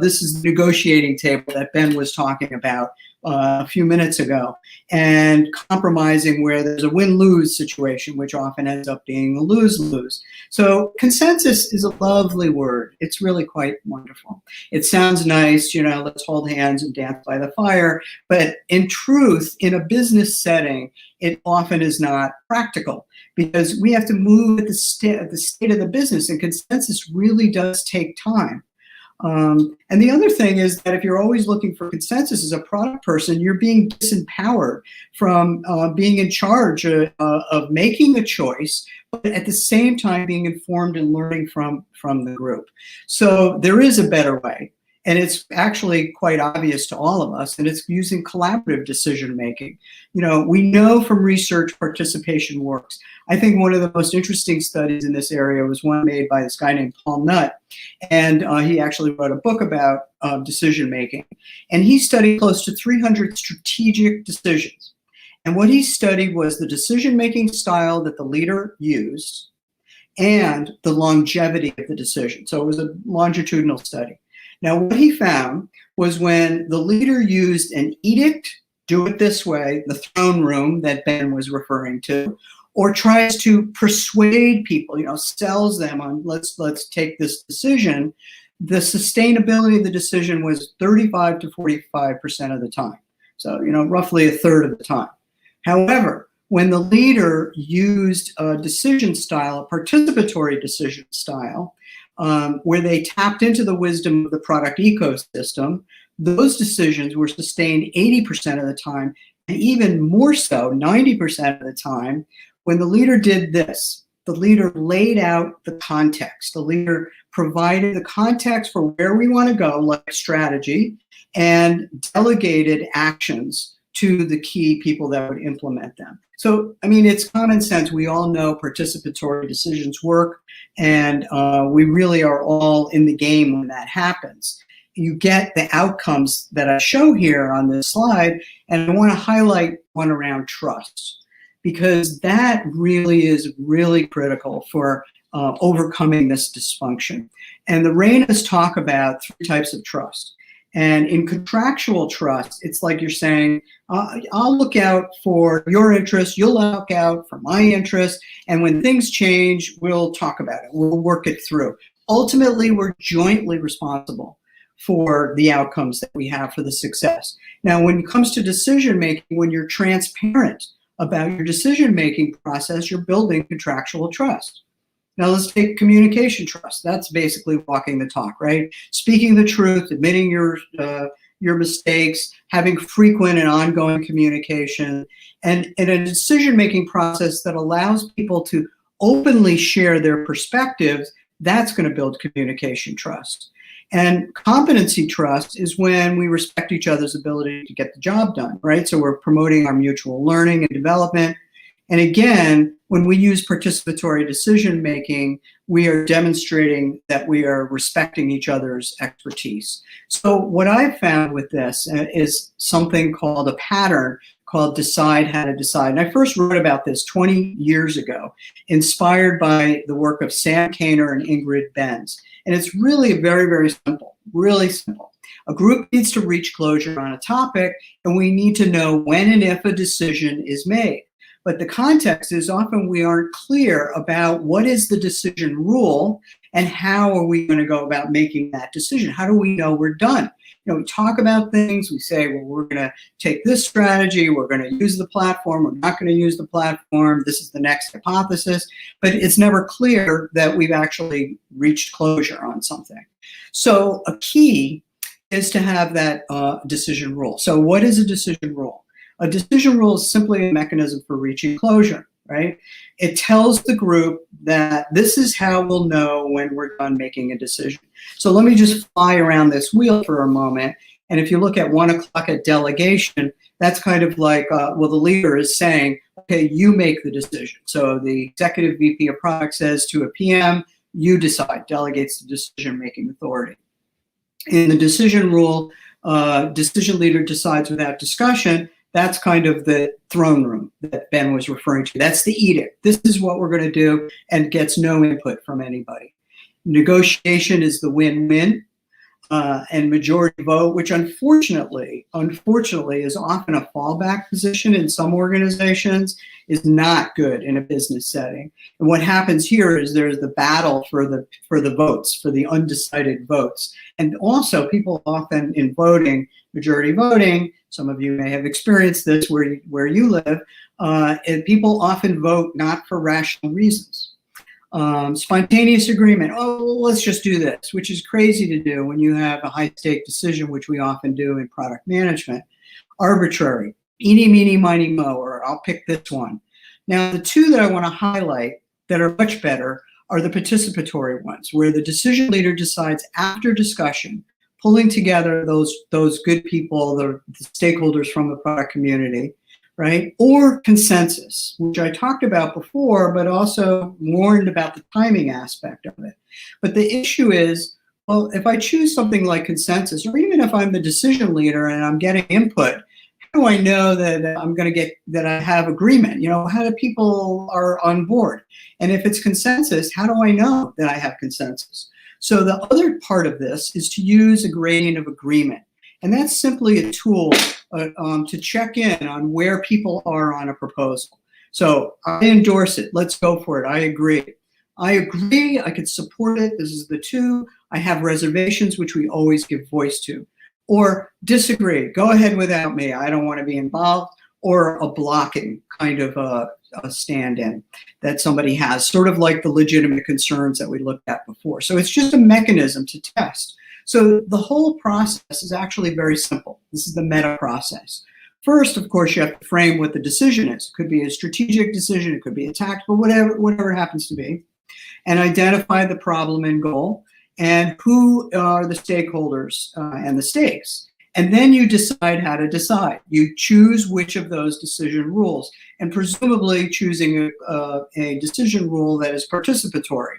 This is the negotiating table that Ben was talking about a few minutes ago, and compromising where there's a win-lose situation, which often ends up being a lose-lose. So consensus is a lovely word. It's really quite wonderful. It sounds nice, let's hold hands and dance by the fire, but in truth, in a business setting, it often is not practical, because we have to move at the state of the business, and consensus really does take time. And the other thing is that if you're always looking for consensus as a product person, you're being disempowered from being in charge of making a choice, but at the same time being informed and learning from the group. So there is a better way. And it's actually quite obvious to all of us, and it's using collaborative decision making. We know from research participation works. I think one of the most interesting studies in this area was one made by this guy named Paul Nutt, and he actually wrote a book about decision making. And he studied close to 300 strategic decisions. And what he studied was the decision making style that the leader used and the longevity of the decision. So it was a longitudinal study. Now, what he found was when the leader used an edict, do it this way, the throne room that Ben was referring to, or tries to persuade people, sells them on let's take this decision, the sustainability of the decision was 35 to 45% of the time. So, roughly a third of the time. However, when the leader used a decision style, a participatory decision style, where they tapped into the wisdom of the product ecosystem, those decisions were sustained 80% of the time, and even more so, 90% of the time, when the leader did this. The leader laid out the context. The leader provided the context for where we want to go, like strategy, and delegated actions to the key people that would implement them. So, it's common sense. We all know participatory decisions work, and we really are all in the game when that happens. You get the outcomes that I show here on this slide, and I want to highlight one around trust, because that really is really critical for overcoming this dysfunction. And the RAINAs talk about 3 types of trust. And in contractual trust, it's like you're saying, I'll look out for your interests, you'll look out for my interests, and when things change, we'll talk about it, we'll work it through. Ultimately, we're jointly responsible for the outcomes that we have for the success. Now, when it comes to decision making, when you're transparent about your decision-making process, you're building contractual trust. Now let's take communication trust. That's basically walking the talk, right? Speaking the truth, admitting your mistakes, having frequent and ongoing communication, and a decision-making process that allows people to openly share their perspectives. That's going to build communication trust. And competency trust is when we respect each other's ability to get the job done, right? So we're promoting our mutual learning and development. And again, when we use participatory decision-making, we are demonstrating that we are respecting each other's expertise. So what I've found with this is something called a pattern called Decide How to Decide. And I first wrote about this 20 years ago, inspired by the work of Sam Kainer and Ingrid Benz. And it's really very, very simple, really simple. A group needs to reach closure on a topic, and we need to know when and if a decision is made. But the context is often we aren't clear about what is the decision rule and how are we going to go about making that decision? How do we know we're done? We talk about things, we say, well, we're going to take this strategy, we're going to use the platform, we're not going to use the platform, this is the next hypothesis, but it's never clear that we've actually reached closure on something. So a key is to have that decision rule. So what is a decision rule? A decision rule is simply a mechanism for reaching closure, right? It tells the group that this is how we'll know when we're done making a decision. So let me just fly around this wheel for a moment. And if you look at 1 o'clock at delegation, that's kind of like, well, the leader is saying, okay, you make the decision. So the executive VP of product says to a PM, you decide, delegates the decision-making authority. In the decision rule, decision leader decides without discussion. That's kind of the throne room that Ben was referring to. That's the edict. This is what we're going to do, and gets no input from anybody. Negotiation is the win-win, and majority vote, which unfortunately is often a fallback position in some organizations, is not good in a business setting. And what happens here is there's the battle for the votes, for the undecided votes. And also people often in voting, majority voting, some of you may have experienced this where you live, and people often vote not for rational reasons. Spontaneous agreement, oh, let's just do this, which is crazy to do when you have a high-stake decision, which we often do in product management. Arbitrary, eeny, meeny, miny, mo, or I'll pick this one. Now, the two that I want to highlight that are much better are the participatory ones, where the decision leader decides after discussion, pulling together those good people, the stakeholders from the product community, right? Or consensus, which I talked about before, but also warned about the timing aspect of it. But the issue is, well, if I choose something like consensus, or even if I'm the decision leader and I'm getting input, how do I know that I'm going to get, that I have agreement? You know, how do people are on board? And if it's consensus, how do I know that I have consensus? So the other part of this is to use a gradient of agreement. And that's simply a tool to check in on where people are on a proposal. So I endorse it. Let's go for it. I agree. I could support it. This is the 2. I have reservations, which we always give voice to. Or disagree. Go ahead without me. I don't want to be involved. Or a blocking kind of a stand-in that somebody has, sort of like the legitimate concerns that we looked at before. So it's just a mechanism to test. So the whole process is actually very simple. This is the meta process. First, of course, you have to frame what the decision is. It could be a strategic decision, it could be a tactical, whatever it happens to be, and identify the problem and goal and who are the stakeholders and the stakes. And then you decide how to decide. You choose which of those decision rules, and presumably choosing a decision rule that is participatory.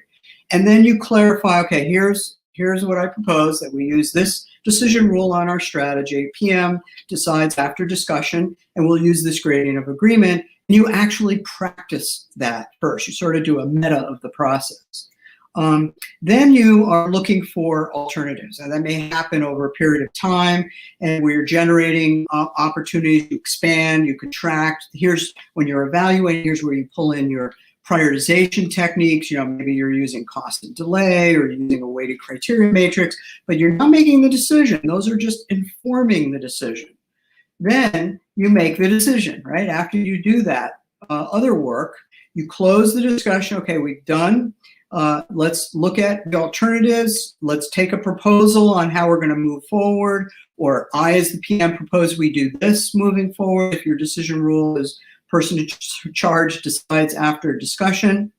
And then you clarify, okay, here's what I propose, that we use this decision rule on our strategy. PM decides after discussion, and we'll use this gradient of agreement. And you actually practice that first. You sort of do a meta of the process. Then you are looking for alternatives, and that may happen over a period of time, and we're generating opportunities to expand, you contract. Here's when you're evaluating, here's where you pull in your prioritization techniques. You know, maybe you're using cost and delay, or using a weighted criteria matrix, but you're not making the decision. Those are just informing the decision. Then you make the decision, right? After you do that other work, you close the discussion. Okay, we've done. Let's look at the alternatives. Let's take a proposal on how we're going to move forward. Or I, as the PM, propose we do this moving forward. If your decision rule is person in charge decides after discussion.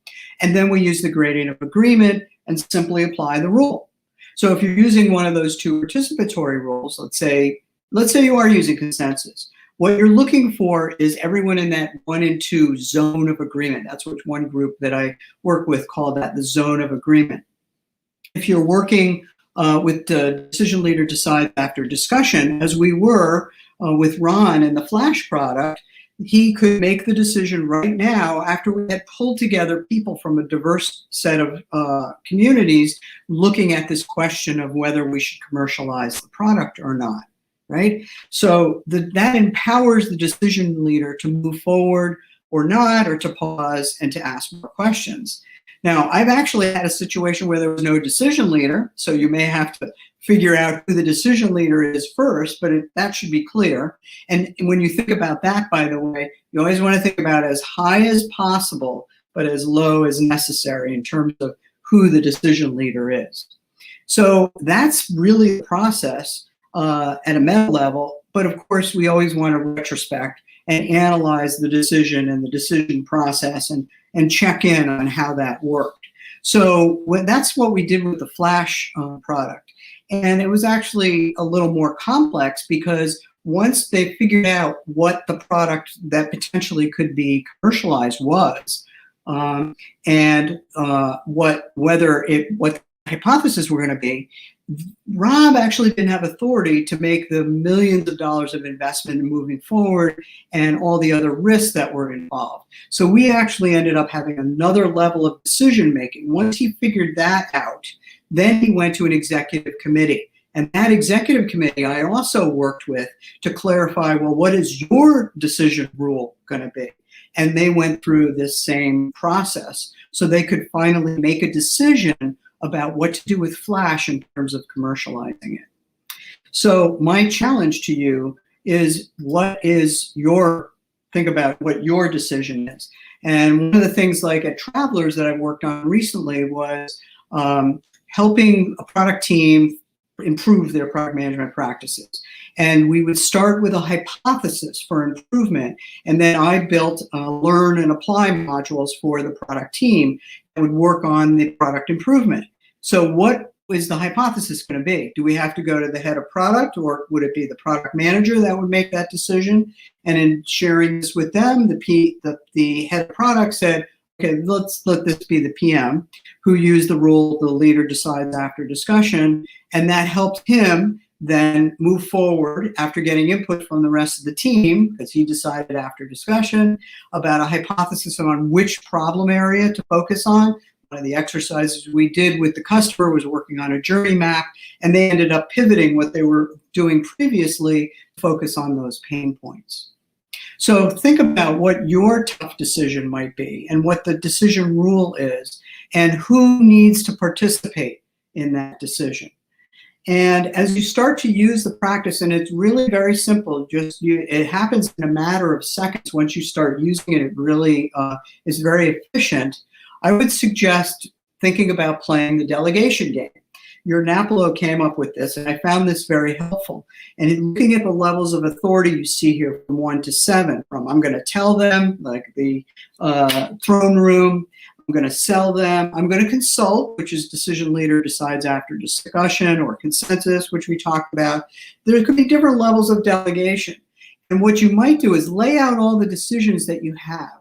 And then we use the gradient of agreement and simply apply the rule. So if you're using one of those 2 participatory rules, let's say you are using consensus. What you're looking for is everyone in that 1 and 2 zone of agreement. That's what one group that I work with called that the zone of agreement. If you're working with the decision leader decides after discussion, as we were with Ron and the Flash product, he could make the decision right now after we had pulled together people from a diverse set of communities looking at this question of whether we should commercialize the product or not. Right? So that empowers the decision leader to move forward or not, or to pause and to ask more questions. Now, I've actually had a situation where there was no decision leader, so you may have to figure out who the decision leader is first, but that should be clear. And when you think about that, by the way, you always want to think about it as high as possible, but as low as necessary in terms of who the decision leader is. So that's really the process. At a meta level, but of course we always want to retrospect and analyze the decision and the decision process and check in on how that worked. So that's what we did with the Flash product. And it was actually a little more complex because once they figured out what the product that potentially could be commercialized was, and what the hypotheses were going to be, Rob actually didn't have authority to make the millions of dollars of investment moving forward and all the other risks that were involved. So we actually ended up having another level of decision making. Once he figured that out, then he went to an executive committee. And that executive committee I also worked with to clarify, well, what is your decision rule going to be? And they went through this same process so they could finally make a decision about what to do with Flash in terms of commercializing it. So my challenge to you is think about what your decision is. And one of the things like at Travelers that I worked on recently was helping a product team improve their product management practices. And we would start with a hypothesis for improvement. And then I built learn and apply modules for the product team that would work on the product improvement. So what is the hypothesis going to be? Do we have to go to the head of product, or would it be the product manager that would make that decision? And in sharing this with them, the head of product said, okay, let's let this be the PM, who used the rule, the leader decides after discussion, and that helped him then move forward after getting input from the rest of the team, because he decided after discussion about a hypothesis on which problem area to focus on. One of the exercises we did with the customer was working on a journey map, and they ended up pivoting what they were doing previously to focus on those pain points. So think about what your tough decision might be and what the decision rule is and who needs to participate in that decision. And as you start to use the practice, and it's really very simple, it happens in a matter of seconds. Once you start using it, it really is very efficient. I would suggest thinking about playing the delegation game. Your Napolo came up with this, and I found this very helpful. And in looking at the levels of authority you see here from 1 to 7, from I'm going to tell them, like the throne room, I'm going to sell them, I'm going to consult, which is decision leader decides after discussion, or consensus, which we talked about. There could be different levels of delegation. And what you might do is lay out all the decisions that you have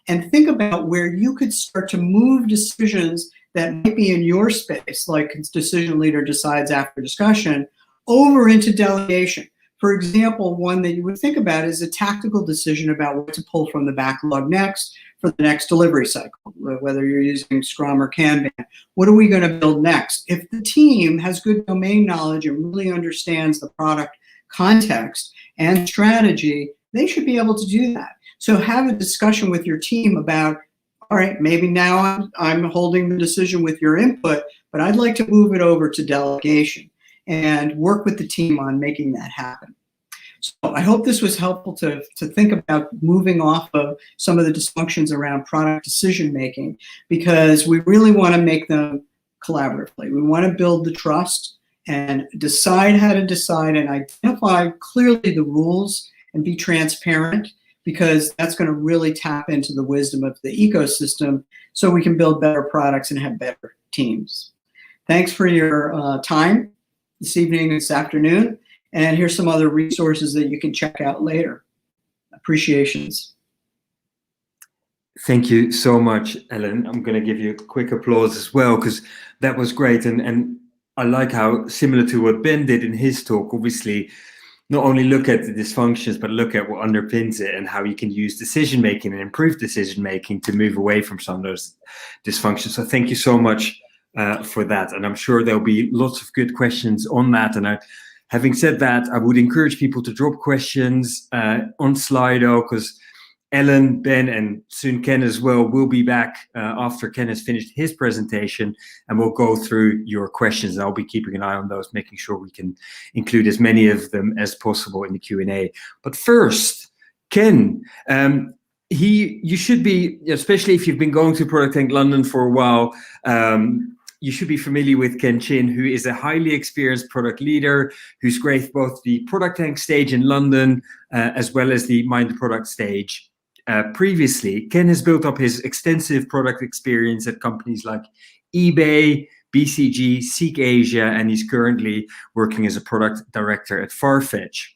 and think about where you could start to move decisions that might be in your space, like decision leader decides after discussion, over into delegation. For example, one that you would think about is a tactical decision about what to pull from the backlog next for the next delivery cycle, whether you're using Scrum or Kanban. What are we going to build next? If the team has good domain knowledge and really understands the product context and strategy, they should be able to do that. So have a discussion with your team about, all right, maybe now I'm holding the decision with your input, but I'd like to move it over to delegation and work with the team on making that happen. So I hope this was helpful to think about moving off of some of the dysfunctions around product decision making, because we really want to make them collaboratively. We want to build the trust and decide how to decide and identify clearly the rules and be transparent, because that's going to really tap into the wisdom of the ecosystem so we can build better products and have better teams. Thanks for your time this evening, this afternoon, and here's some other resources that you can check out later. Appreciations. Thank you so much, Ellen. I'm going to give you a quick applause as well, because that was great. And I like how, similar to what Ben did in his talk, obviously, not only look at the dysfunctions, but look at what underpins it and how you can use decision-making and improve decision-making to move away from some of those dysfunctions. So thank you so much for that. And I'm sure there'll be lots of good questions on that. And having said that, I would encourage people to drop questions on Slido, because Ellen, Ben, and soon Ken as well will be back after Ken has finished his presentation, and we'll go through your questions. I'll be keeping an eye on those, making sure we can include as many of them as possible in the Q&A. But first, Ken, you should be, especially if you've been going to Product Tank London for a while, you should be familiar with Ken Chin, who is a highly experienced product leader who's graced both the Product Tank stage in London as well as the Mind the Product stage. Previously, Ken has built up his extensive product experience at companies like eBay, BCG, Seek Asia, and he's currently working as a product director at Farfetch.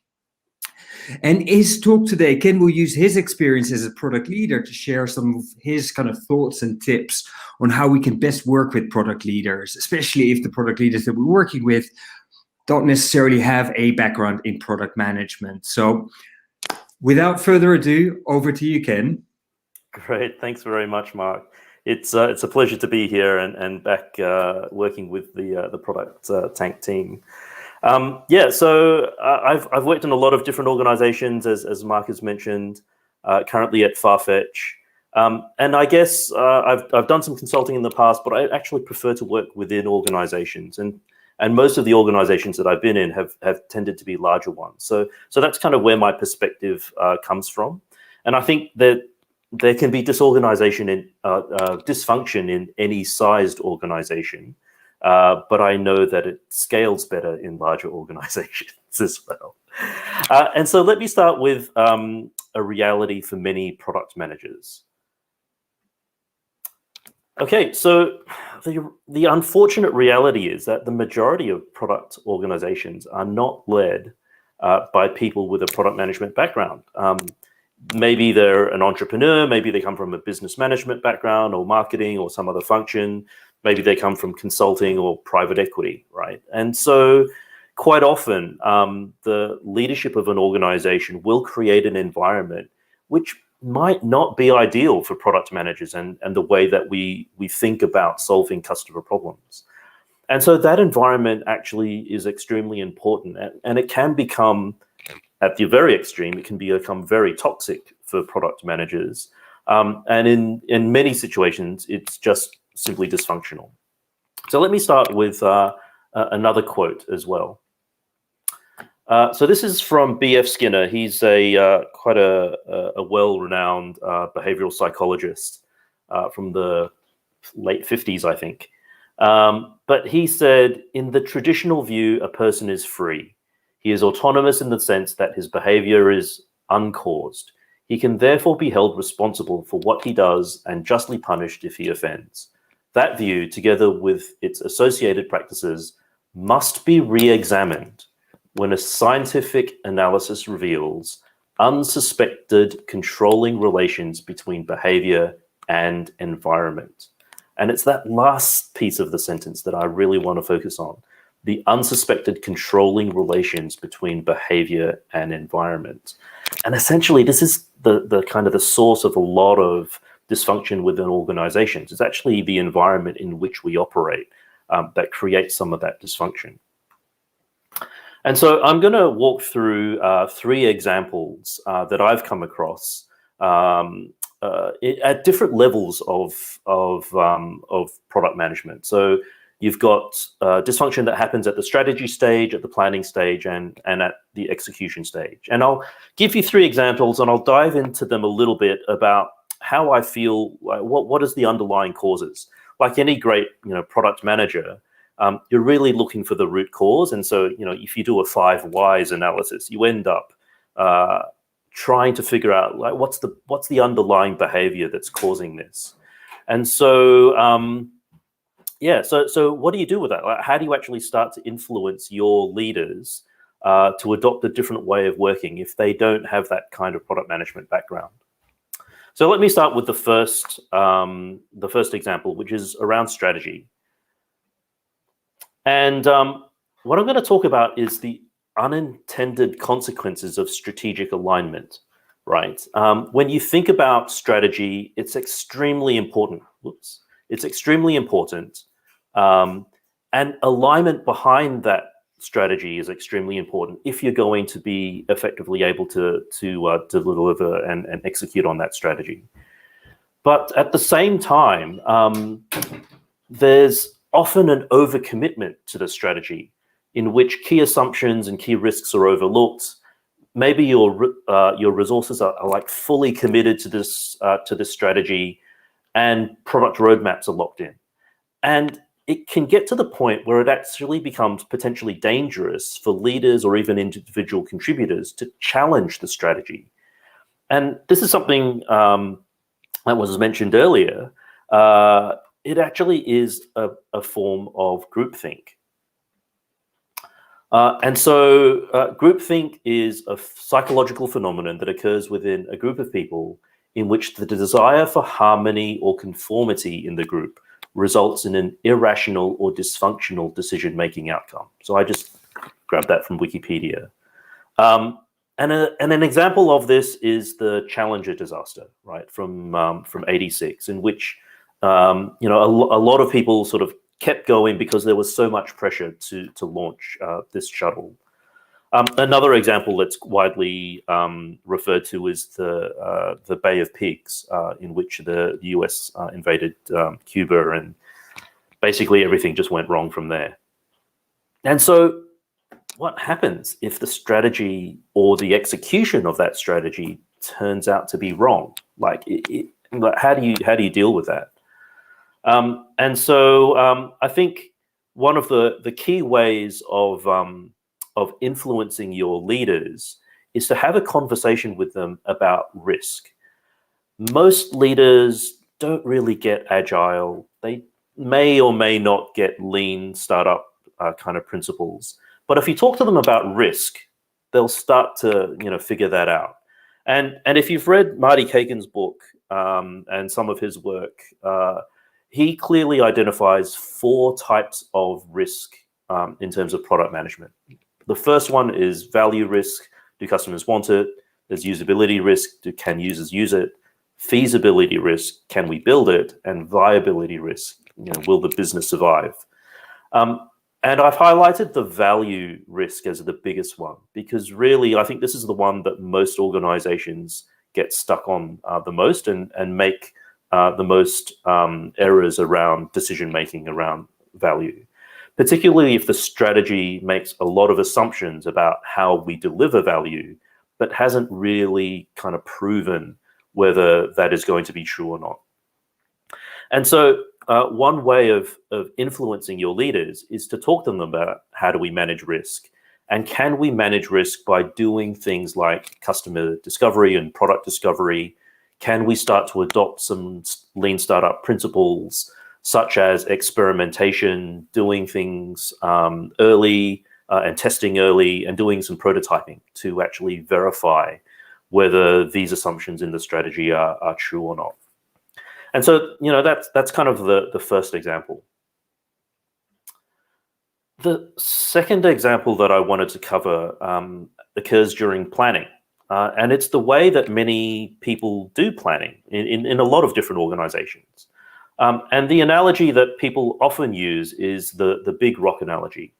And his talk today, Ken will use his experience as a product leader to share some of his kind of thoughts and tips on how we can best work with product leaders, especially if the product leaders that we're working with don't necessarily have a background in product management. So without further ado, over to you, Ken. Great. Thanks very much, Mark. It's a pleasure to be here and back working with the Product Tank team. So I've worked in a lot of different organizations, as Mark has mentioned, currently at Farfetch. And I guess I've done some consulting in the past, but I actually prefer to work within organizations. And most of the organizations that I've been in have tended to be larger ones. So that's kind of where my perspective comes from. And I think that there can be dysfunction in any sized organization. But I know that it scales better in larger organizations as well. And so let me start with a reality for many product managers. Okay, so the unfortunate reality is that the majority of product organizations are not led by people with a product management background. Maybe they're an entrepreneur, maybe they come from a business management background or marketing or some other function, maybe they come from consulting or private equity, right? And so quite often the leadership of an organization will create an environment which might not be ideal for product managers and the way that we think about solving customer problems. And so that environment actually is extremely important, and it can become, at the very extreme, it can become very toxic for product managers. And in many situations, it's just simply dysfunctional. So let me start with another quote as well. So this is from B.F. Skinner. He's quite a well-renowned behavioral psychologist from the late 50s, I think. But he said, in the traditional view, a person is free. He is autonomous in the sense that his behavior is uncaused. He can therefore be held responsible for what he does and justly punished if he offends. That view, together with its associated practices, must be re-examined when a scientific analysis reveals unsuspected controlling relations between behavior and environment. And it's that last piece of the sentence that I really want to focus on, the unsuspected controlling relations between behavior and environment. And essentially, this is the kind of the source of a lot of dysfunction within organizations. It's actually the environment in which we operate that creates some of that dysfunction. And so I'm going to walk through 3 examples that I've come across at different levels of product management. So you've got dysfunction that happens at the strategy stage, at the planning stage, and at the execution stage. And I'll give you 3 examples, and I'll dive into them a little bit about how I feel, like, what is the underlying causes. Like any great product manager, you're really looking for the root cause. And so, if you do a 5 whys analysis, you end up trying to figure out, like, what's the underlying behavior that's causing this. And so, so what do you do with that? Like, how do you actually start to influence your leaders to adopt a different way of working if they don't have that kind of product management background? So let me start with the first example, which is around strategy. And what I'm going to talk about is the unintended consequences of strategic alignment, right? When you think about strategy, it's extremely important. It's extremely important. And alignment behind that strategy is extremely important if you're going to be effectively able to deliver and execute on that strategy. But at the same time, there's often an overcommitment to the strategy in which key assumptions and key risks are overlooked. Maybe your resources are like fully committed to this strategy, and product roadmaps are locked in. And it can get to the point where it actually becomes potentially dangerous for leaders or even individual contributors to challenge the strategy. And this is something that was mentioned earlier. It actually is a form of groupthink. And so groupthink is a psychological phenomenon that occurs within a group of people in which the desire for harmony or conformity in the group results in an irrational or dysfunctional decision-making outcome. So I just grabbed that from Wikipedia. And an example of this is the Challenger disaster, right, from '86, in which a lot of people sort of kept going because there was so much pressure to launch this shuttle. Another example that's widely referred to is the Bay of Pigs, in which the US invaded Cuba, and basically everything just went wrong from there. And so what happens if the strategy or the execution of that strategy turns out to be wrong? Like, how do you deal with that? And so I think one of the key ways of influencing your leaders is to have a conversation with them about risk. Most leaders don't really get agile they may or may not get lean startup kind of principles. But if you talk to them about risk, they'll start to figure that out. And if you've read Marty Kagan's book and some of his work, he clearly identifies 4 types of risk in terms of product management. The first one is value risk. Do customers want it? There's usability risk. Can users use it? Feasibility risk. Can we build it? And viability risk. Will the business survive? And I've highlighted the value risk as the biggest one, because really, I think this is the one that most organizations get stuck on the most and make the most errors around decision-making around value, particularly if the strategy makes a lot of assumptions about how we deliver value, but hasn't really kind of proven whether that is going to be true or not. And so one way of influencing your leaders is to talk to them about how do we manage risk, and can we manage risk by doing things like customer discovery and product discovery? Can we start to adopt some lean startup principles, such as experimentation, doing things early and testing early, and doing some prototyping to actually verify whether these assumptions in the strategy are true or not? And so, that's kind of the first example. The second example that I wanted to cover occurs during planning. And it's the way that many people do planning in a lot of different organizations. And the analogy that people often use is the big rock analogy.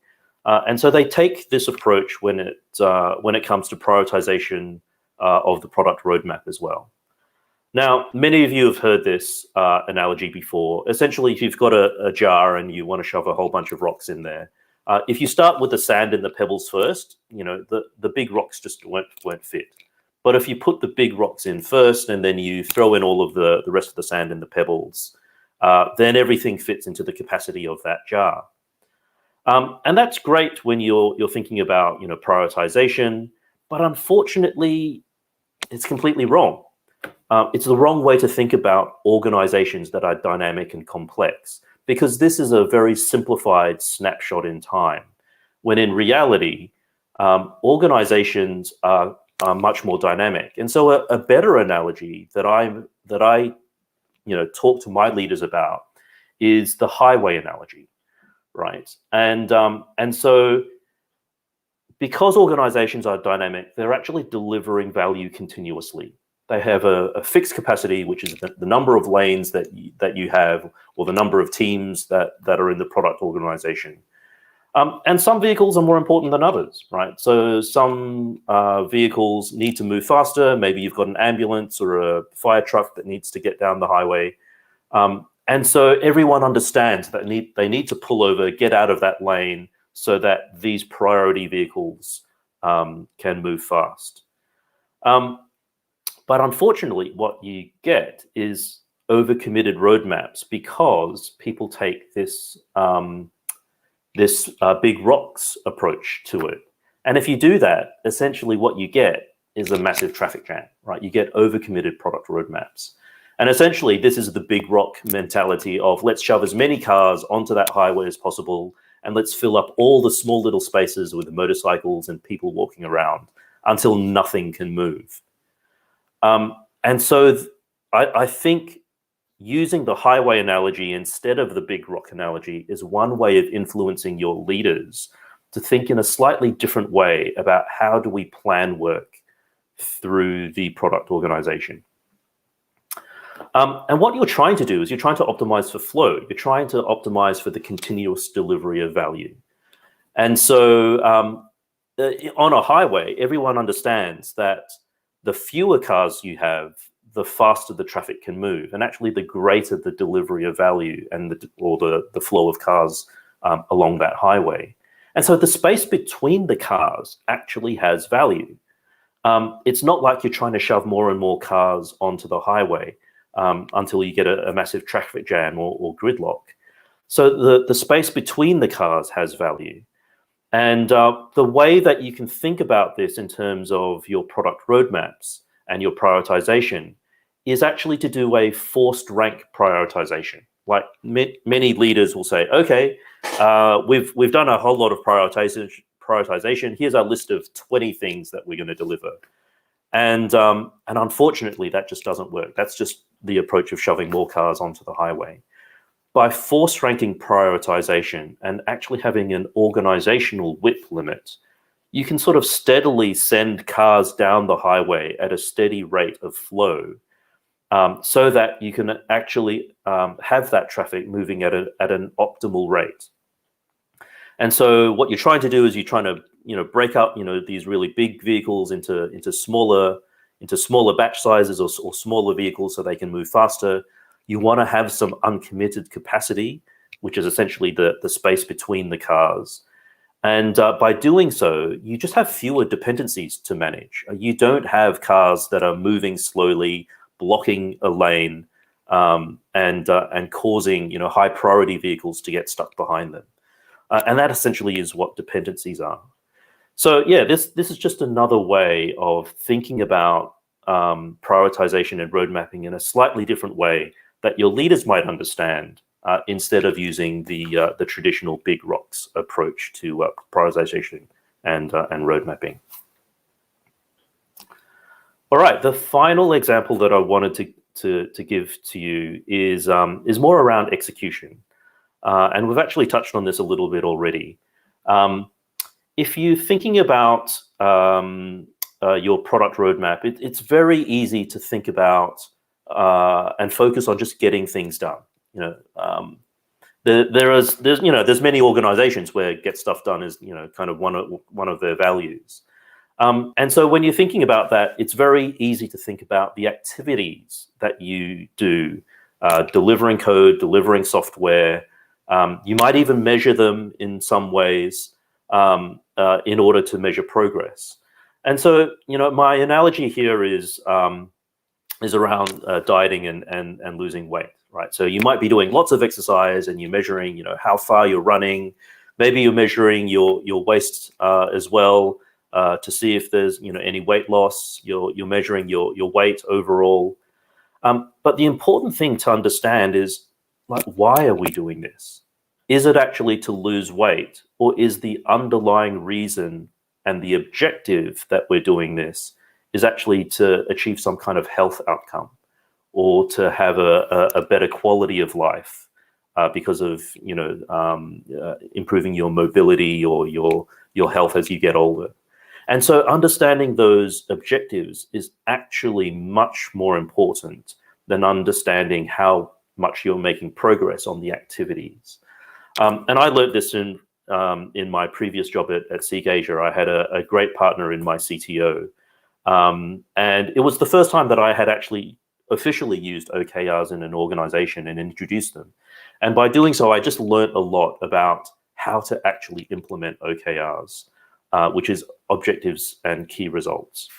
And so they take this approach when it comes to prioritization of the product roadmap as well. Now, many of you have heard this analogy before. Essentially, if you've got a jar and you want to shove a whole bunch of rocks in there, if you start with the sand and the pebbles first, the big rocks just won't fit. But if you put the big rocks in first and then you throw in all of the rest of the sand and the pebbles, then everything fits into the capacity of that jar. And that's great when you're thinking about prioritization, but unfortunately, it's completely wrong. It's the wrong way to think about organizations that are dynamic and complex, because this is a very simplified snapshot in time, when in reality, organizations are much more dynamic. And so a better analogy that I talk to my leaders about is the highway analogy, right? And so because organizations are dynamic, they're actually delivering value continuously. They have a fixed capacity, which is the number of lanes that you have, or the number of teams that are in the product organization. And some vehicles are more important than others, right? So some vehicles need to move faster. Maybe you've got an ambulance or a fire truck that needs to get down the highway. And so everyone understands that they need to pull over, get out of that lane, so that these priority vehicles can move fast. But unfortunately, what you get is overcommitted roadmaps, because people take this big rocks approach to it. And if you do that, essentially what you get is a massive traffic jam, right? You get overcommitted product roadmaps. And essentially, this is the big rock mentality of let's shove as many cars onto that highway as possible, and let's fill up all the small little spaces with motorcycles and people walking around until nothing can move. And so I think using the highway analogy instead of the big rock analogy is one way of influencing your leaders to think in a slightly different way about how do we plan work through the product organization. And what you're trying to do is you're trying to optimize for flow. You're trying to optimize for the continuous delivery of value. And so on a highway, everyone understands that the fewer cars you have, the faster the traffic can move, and actually the greater the delivery of value and the flow of cars along that highway. And so the space between the cars actually has value. It's not like you're trying to shove more and more cars onto the highway until you get a massive traffic jam or gridlock. So the space between the cars has value. And the way that you can think about this in terms of your product roadmaps and your prioritization is actually to do a forced rank prioritization, like many leaders will say, okay, we've done a whole lot of prioritization. Here's our list of 20 things that we're going to deliver. And unfortunately, that just doesn't work. That's just the approach of shoving more cars onto the highway. By force ranking prioritization and actually having an organizational width limit, you can sort of steadily send cars down the highway at a steady rate of flow, so that you can actually have that traffic moving at an optimal rate. And so what you're trying to do is you're trying to break up these really big vehicles into smaller batch sizes or smaller vehicles so they can move faster. You want to have some uncommitted capacity, which is essentially the space between the cars. And by doing so, you just have fewer dependencies to manage. You don't have cars that are moving slowly, blocking a lane, and causing high priority vehicles to get stuck behind them. And that essentially is what dependencies are. So yeah, this is just another way of thinking about prioritization and road mapping in a slightly different way that your leaders might understand, instead of using the traditional big rocks approach to prioritization and road mapping. All right, the final example that I wanted to give to you is more around execution, and we've actually touched on this a little bit already. If you're thinking about your product roadmap, it's very easy to think about and focus on just getting things done. There's many organizations where get stuff done is kind of one of their values. And so when you're thinking about that, it's very easy to think about the activities that you do, delivering code, delivering software. You might even measure them in some ways in order to measure progress. And so, my analogy here is around dieting and losing weight, right? So you might be doing lots of exercise and you're measuring, how far you're running. Maybe you're measuring your waist as well, to see if there's any weight loss. You're measuring your weight overall. But the important thing to understand is, like, why are we doing this? Is it actually to lose weight, or is the underlying reason and the objective that we're doing this is actually to achieve some kind of health outcome, or to have a better quality of life because of improving your mobility or your health as you get older? And so understanding those objectives is actually much more important than understanding how much you're making progress on the activities. And I learned this in my previous job at Seek Asia. I had a great partner in my CTO. And it was the first time that I had actually officially used OKRs in an organization and introduced them. And by doing so, I just learned a lot about how to actually implement OKRs, which is objectives and key results.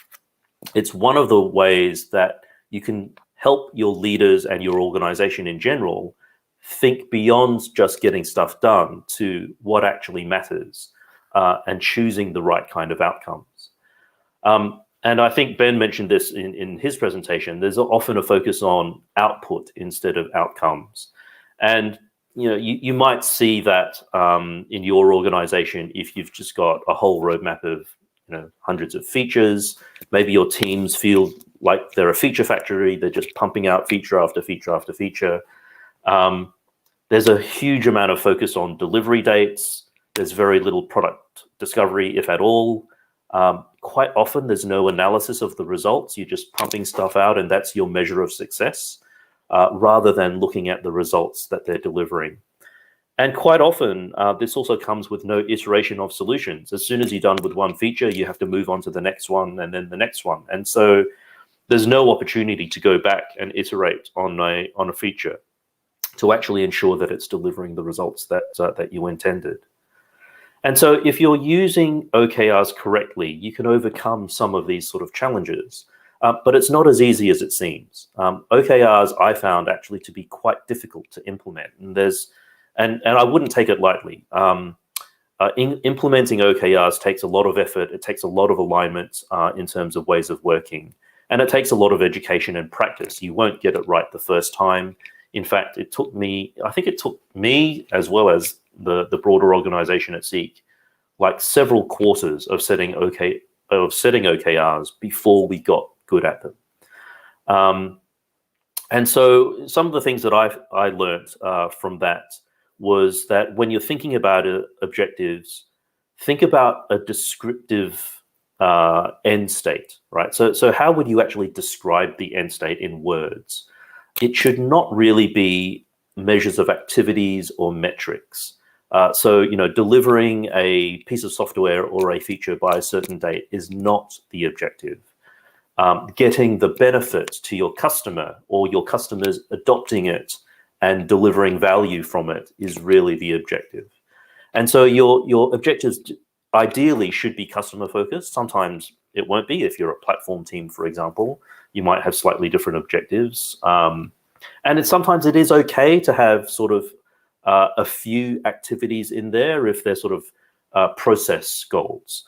It's one of the ways that you can help your leaders and your organization in general think beyond just getting stuff done to what actually matters, and choosing the right kind of outcomes. And I think Ben mentioned this in his presentation. There's often a focus on output instead of outcomes. And you might see that in your organization if you've just got a whole roadmap of hundreds of features. Maybe your teams feel like they're a feature factory. They're just pumping out feature after feature after feature. There's a huge amount of focus on delivery dates. There's very little product discovery, if at all. Quite often, there's no analysis of the results. You're just pumping stuff out, and that's your measure of success, rather than looking at the results that they're delivering. And quite often, this also comes with no iteration of solutions. As soon as you're done with one feature, you have to move on to the next one and then the next one. And so there's no opportunity to go back and iterate on a feature to actually ensure that it's delivering the results that you intended. And so if you're using OKRs correctly, you can overcome some of these sort of challenges. But it's not as easy as it seems. OKRs I found actually to be quite difficult to implement. And I wouldn't take it lightly. Implementing OKRs takes a lot of effort. It takes a lot of alignment in terms of ways of working. And it takes a lot of education and practice. You won't get it right the first time. In fact, I think it took me as well as the broader organization at Seek, like several quarters of setting OKRs before we got good at them. And so some of the things that I learned from that was that when you're thinking about objectives, think about a descriptive end state, right? So how would you actually describe the end state in words? It should not really be measures of activities or metrics. So, delivering a piece of software or a feature by a certain date is not the objective. Getting the benefit to your customer or your customers adopting it and delivering value from it is really the objective. And so your objectives ideally should be customer focused. Sometimes it won't be. If you're a platform team, for example, you might have slightly different objectives. And sometimes it is okay to have sort of a few activities in there if they're sort of process goals.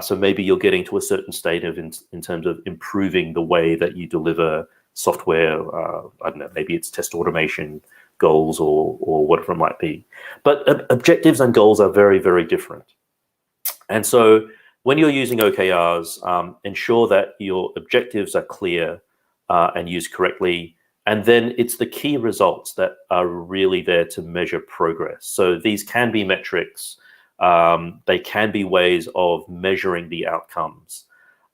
So maybe you're getting to a certain state of in terms of improving the way that you deliver software. I don't know, maybe it's test automation goals or whatever it might be. But objectives and goals are very, very different. And so when you're using OKRs, ensure that your objectives are clear and used correctly. And then it's the key results that are really there to measure progress. So these can be metrics. They can be ways of measuring the outcomes.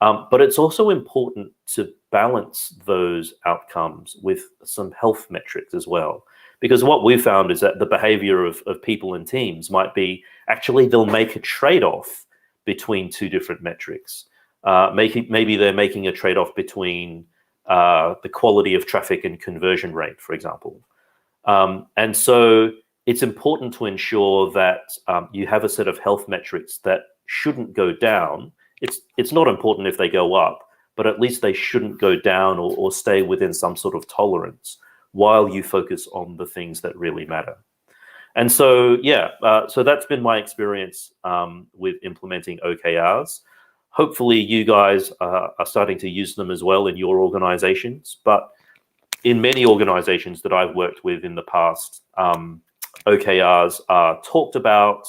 But it's also important to balance those outcomes with some health metrics as well. Because what we've found is that the behavior of people and teams might be, actually, they'll make a trade-off between two different metrics. Maybe they're making a trade-off between the quality of traffic and conversion rate, for example. And so it's important to ensure that you have a set of health metrics that shouldn't go down. It's not important if they go up, but at least they shouldn't go down or stay within some sort of tolerance while you focus on the things that really matter. And so, so that's been my experience with implementing OKRs. Hopefully you guys are starting to use them as well in your organizations. But in many organizations that I've worked with in the past, OKRs are talked about,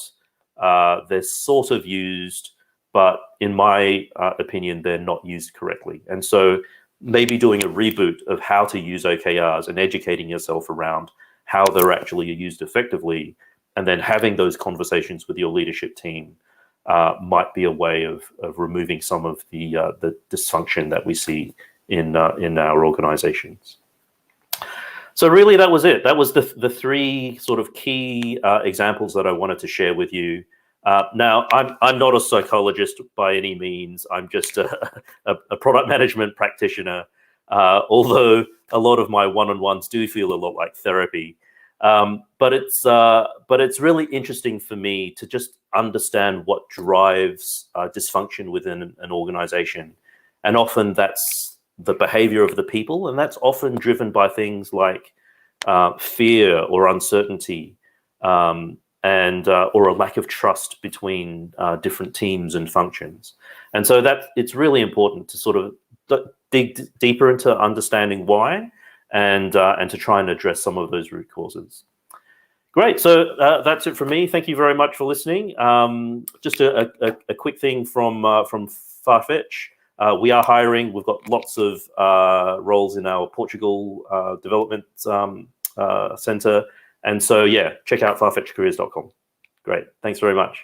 they're sort of used, but in my opinion, they're not used correctly. And so maybe doing a reboot of how to use OKRs and educating yourself around how they're actually used effectively, and then having those conversations with your leadership team might be a way of removing some of the dysfunction that we see in our organizations. So really, that was it. That was the three sort of key examples that I wanted to share with you. Now, I'm not a psychologist by any means. I'm just a product management practitioner, although a lot of my one-on-ones do feel a lot like therapy. But it's really interesting for me to just understand what drives dysfunction within an organization. And often that's the behavior of the people, and that's often driven by things like fear or uncertainty, and or a lack of trust between different teams and functions. And so it's really important to sort of dig deeper into understanding why, and to try and address some of those root causes. Great, so that's it from me. Thank you very much for listening. Just a quick thing from Farfetch. We are hiring. We've got lots of roles in our Portugal development center. And so, yeah, check out farfetchcareers.com. Great. Thanks very much.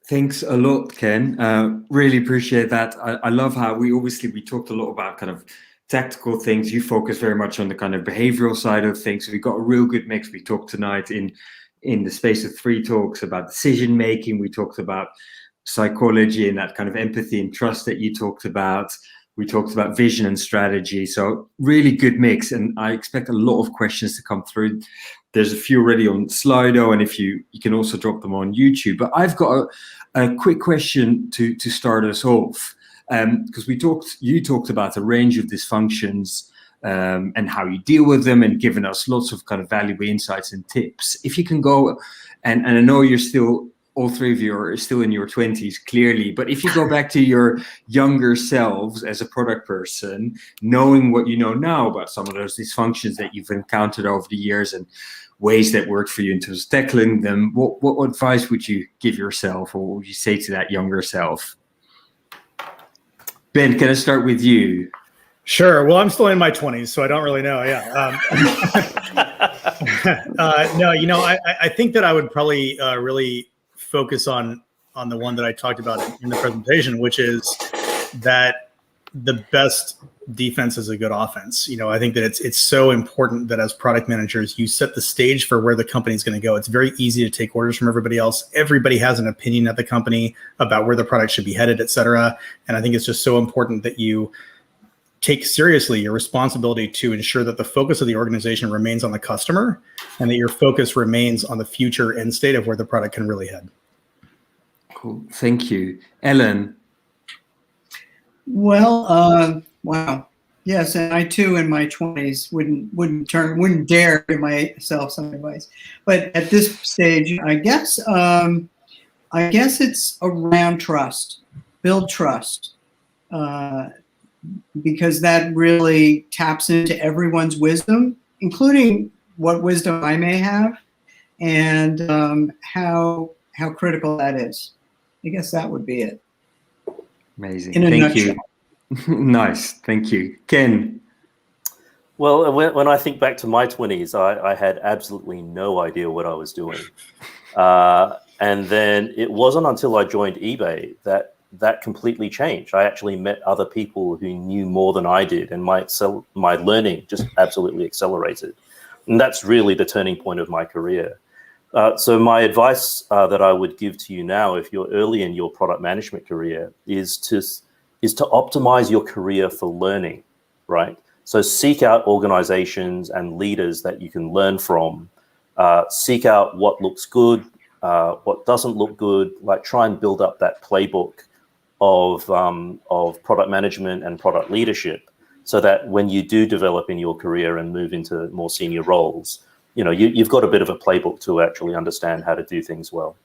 Thanks a lot, Ken. Really appreciate that. I love how we talked a lot about kind of tactical things. You focus very much on the kind of behavioral side of things. So we got a real good mix. We talked tonight in the space of 3 talks about decision making. We talked about psychology and that kind of empathy and trust that you talked about. We talked about vision and strategy. So really good mix. And I expect a lot of questions to come through. There's a few already on Slido, and if you can also drop them on YouTube. But I've got a quick question to start us off. Because you talked about a range of dysfunctions and how you deal with them, and given us lots of kind of valuable insights and tips. If you can go, and I know you're still all three of you are still in your 20s, clearly. But if you go back to your younger selves as a product person, knowing what you know now about some of those dysfunctions that you've encountered over the years and ways that worked for you in terms of tackling them, what advice would you give yourself, or what would you say to that younger self? Ben, can I start with you? Sure. Well, I'm still in my 20s, so I don't really know. Yeah. No, I think that I would probably really focus on the one that I talked about in the presentation, which is that the best defense is a good offense. I think that it's so important that as product managers, you set the stage for where the company is going to go. It's very easy to take orders from everybody else. Everybody has an opinion at the company about where the product should be headed, et cetera. And I think it's just so important that you take seriously your responsibility to ensure that the focus of the organization remains on the customer and that your focus remains on the future end state of where the product can really head. Cool. Thank you. Ellen. Well, wow. Yes, and I too in my 20s wouldn't dare give myself some advice. But at this stage, I guess it's around trust. Build trust. Because that really taps into everyone's wisdom, including what wisdom I may have, and how critical that is. I guess that would be it. Amazing. In a nutshell. You. Nice. Thank you. Ken. Well, when I think back to my 20s, I had absolutely no idea what I was doing. And then it wasn't until I joined eBay that completely changed. I actually met other people who knew more than I did, and my learning just absolutely accelerated. And that's really the turning point of my career. So my advice that I would give to you now, if you're early in your product management career, is to optimize your career for learning, right? So seek out organizations and leaders that you can learn from. Seek out what looks good, what doesn't look good. Like, try and build up that playbook of product management and product leadership, so that when you do develop in your career and move into more senior roles, you've got a bit of a playbook to actually understand how to do things well.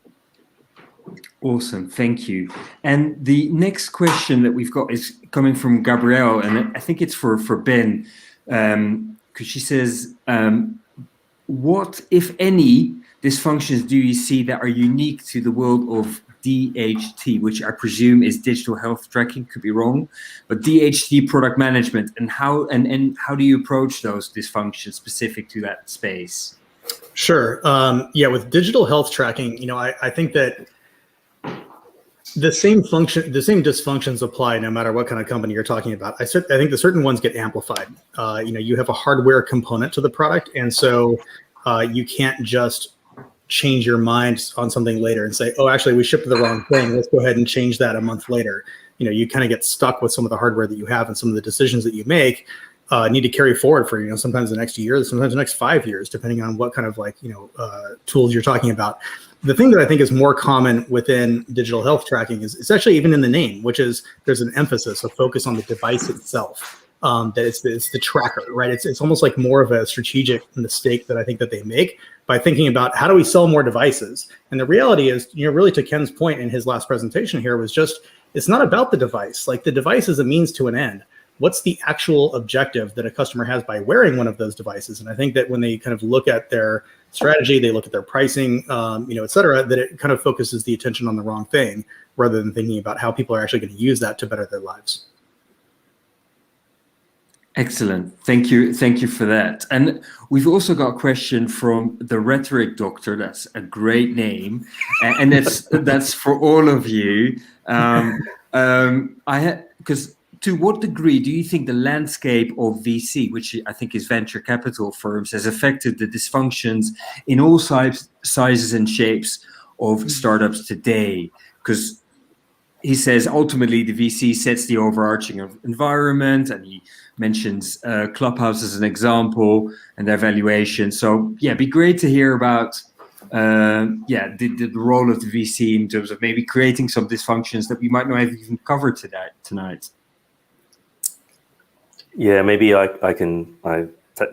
Awesome, thank you. And the next question that we've got is coming from Gabrielle, and I think it's for Ben, because she says, what, if any, dysfunctions do you see that are unique to the world of DHT, which I presume is digital health tracking? Could be wrong, but DHT product management, and how do you approach those dysfunctions specific to that space? Sure. Yeah, with digital health tracking, I think that the same dysfunctions apply no matter what kind of company you're talking about. I think the certain ones get amplified. You have a hardware component to the product, and so you can't just change your mind on something later and say, oh, actually we shipped the wrong thing, let's go ahead and change that a month later. You kind of get stuck with some of the hardware that you have, and some of the decisions that you make need to carry forward for sometimes the next year, sometimes the next 5 years, depending on what kind of tools you're talking about. The thing that I think is more common within digital health tracking is it's actually even in the name, which is there's an emphasis, a focus on the device itself. That it's the tracker, right? It's almost like more of a strategic mistake that I think that they make by thinking about how do we sell more devices. And the reality is, really to Ken's point in his last presentation here was just, it's not about the device. Like, the device is a means to an end. What's the actual objective that a customer has by wearing one of those devices? And I think that when they kind of look at their strategy, they look at their pricing, et cetera, that it kind of focuses the attention on the wrong thing rather than thinking about how people are actually going to use that to better their lives. Excellent. Thank you for that. And we've also got a question from the Rhetoric Doctor. That's a great name, and that's for all of you. Because to what degree do you think the landscape of VC, which I think is venture capital firms, has affected the dysfunctions in all sizes and shapes of startups today? Because he says ultimately the VC sets the overarching environment, and he mentions Clubhouse as an example and their valuation. So yeah, it'd be great to hear about the role of the VC in terms of maybe creating some dysfunctions that we might not have even covered tonight. Yeah, maybe I can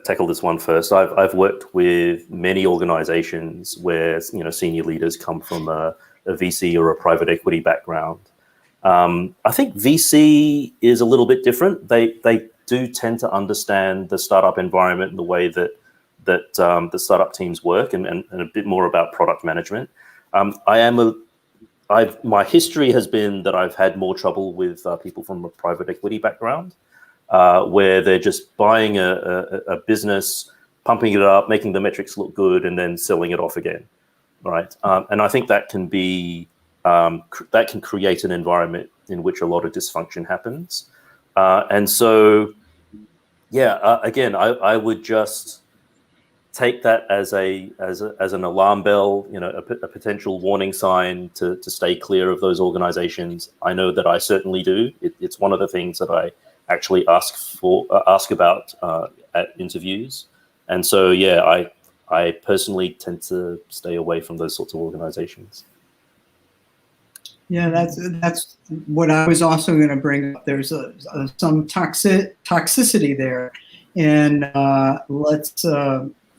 tackle this one first. I've worked with many organizations where senior leaders come from a VC or a private equity background. I think VC is a little bit different. They do tend to understand the startup environment and the way that the startup teams work, and a bit more about product management. My history has been that I've had more trouble with people from a private equity background, where they're just buying a business, pumping it up, making the metrics look good, and then selling it off again, right? And I think that can be that can create an environment in which a lot of dysfunction happens. And so, yeah, again, I would just take that as an alarm bell, a potential warning sign to stay clear of those organizations. I know that I certainly do. It's one of the things that I actually ask about at interviews. And so, yeah, I personally tend to stay away from those sorts of organizations. Yeah, that's what I was also going to bring up. There's some toxicity there, and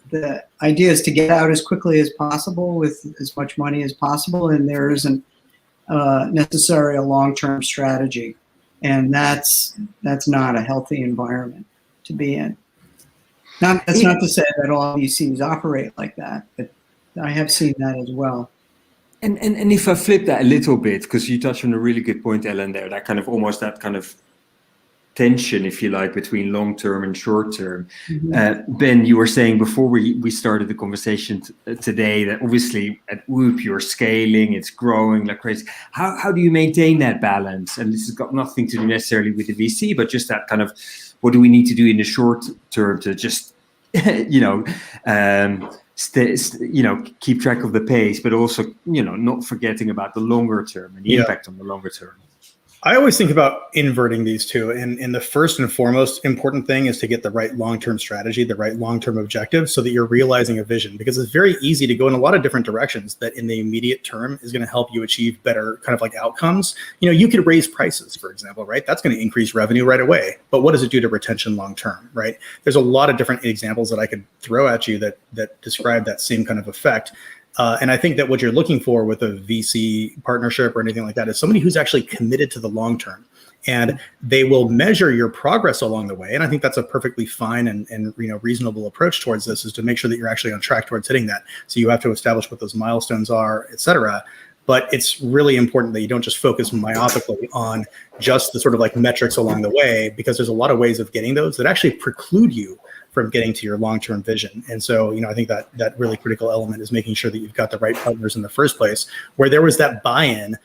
the idea is to get out as quickly as possible with as much money as possible, and there isn't necessarily a long-term strategy, and that's not a healthy environment to be in. That's not to say that all VCs operate like that, but I have seen that as well. And if I flip that a little bit, because you touched on a really good point, Ellen, there, that kind of almost that kind of tension, if you like, between long-term and short-term. Mm-hmm. Ben, you were saying before we started the conversation today that obviously at Whoop you're scaling, it's growing like crazy. How do you maintain that balance? And this has got nothing to do necessarily with the VC, but just that kind of, what do we need to do in the short term to just, keep track of the pace, but also, not forgetting about the longer term and the impact on the longer term. I always think about inverting these two. And the first and foremost important thing is to get the right long-term strategy, the right long-term objective, so that you're realizing a vision, because it's very easy to go in a lot of different directions that in the immediate term is going to help you achieve better kind of like outcomes. You could raise prices, for example, right? That's going to increase revenue right away. But what does it do to retention long-term, right? There's a lot of different examples that I could throw at you that describe that same kind of effect. And I think that what you're looking for with a VC partnership or anything like that is somebody who's actually committed to the long term, and they will measure your progress along the way. And I think that's a perfectly fine and reasonable approach towards this, is to make sure that you're actually on track towards hitting that. So you have to establish what those milestones are, et cetera. But it's really important that you don't just focus myopically on just the sort of like metrics along the way, because there's a lot of ways of getting those that actually preclude you from getting to your long-term vision. And so, I think that really critical element is making sure that you've got the right partners in the first place, where there was that buy-in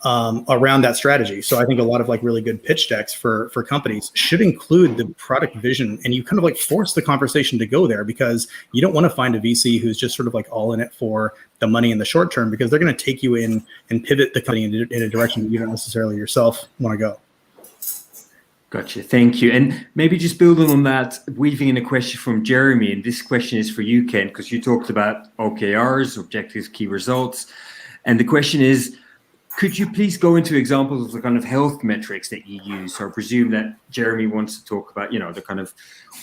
around that strategy. So I think a lot of like really good pitch decks for companies should include the product vision, and you kind of like force the conversation to go there, because you don't want to find a VC who's just sort of like all in it for the money in the short term, because they're going to take you in and pivot the company in a direction that you don't necessarily yourself want to go. Gotcha. Thank you. And maybe just building on that, weaving in a question from Jeremy, and this question is for you, Ken, because you talked about OKRs, objectives, key results. And the question is, could you please go into examples of the kind of health metrics that you use? So I presume that Jeremy wants to talk about, the kind of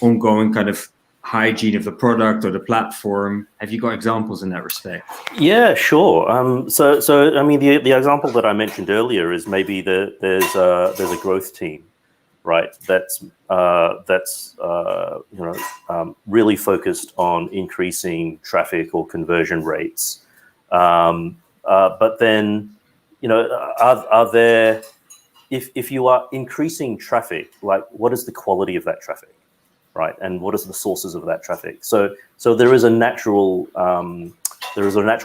ongoing kind of hygiene of the product or the platform. Have you got examples in that respect? Yeah, sure. So I mean, the example that I mentioned earlier is maybe there's a growth team, right? That's really focused on increasing traffic or conversion rates. But then, are there, if you are increasing traffic, like what is the quality of that traffic, right? And what is the sources of that traffic? So there is a natural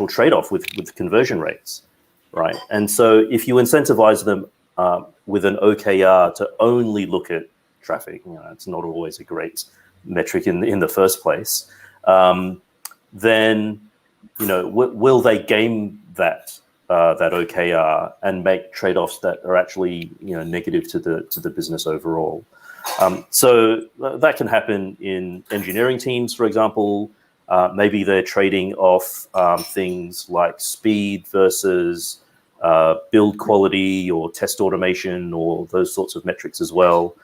trade-off with conversion rates, right? And so if you incentivize them with an OKR to only look at traffic, it's not always a great metric in the first place. Then, will they game that OKR and make trade-offs that are actually negative to the business overall? So that can happen in engineering teams, for example. Maybe they're trading off things like speed versus build quality or test automation or those sorts of metrics as well.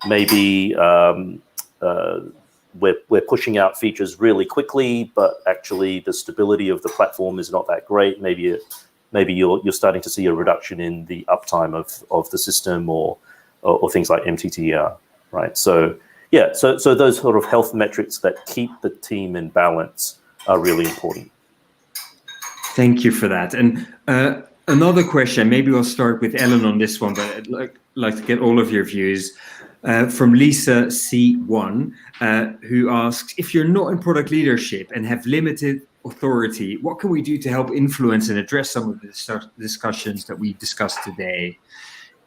Maybe we're pushing out features really quickly, but actually the stability of the platform is not that great. Maybe maybe you're starting to see a reduction in the uptime of the system or things like MTTR, right? So yeah, so those sort of health metrics that keep the team in balance are really important. Thank you for that. And another question, maybe we'll start with Ellen on this one, but I'd like to get all of your views. From Lisa C1, who asks, if you're not in product leadership and have limited authority, what can we do to help influence and address some of the discussions that we discussed today?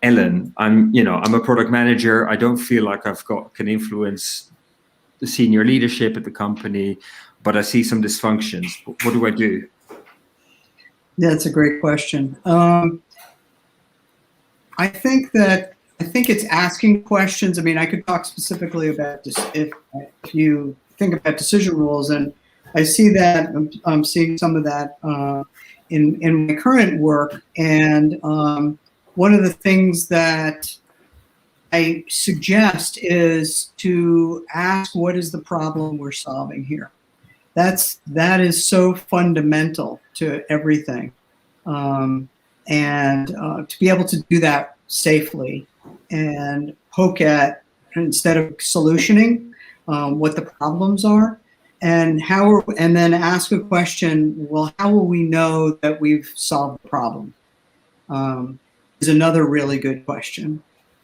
Ellen, I'm a product manager. I don't feel like can influence the senior leadership at the company, but I see some dysfunctions. What do I do? That's a great question. I think it's asking questions. I mean, I could talk specifically about this if you think about decision rules, and I see that I'm seeing some of that in my current work. And one of the things that I suggest is to ask, what is the problem we're solving here? That is so fundamental to everything, and to be able to do that safely and poke at, instead of solutioning, what the problems are, and then ask a question. Well, how will we know that we've solved the problem? Is another really good question.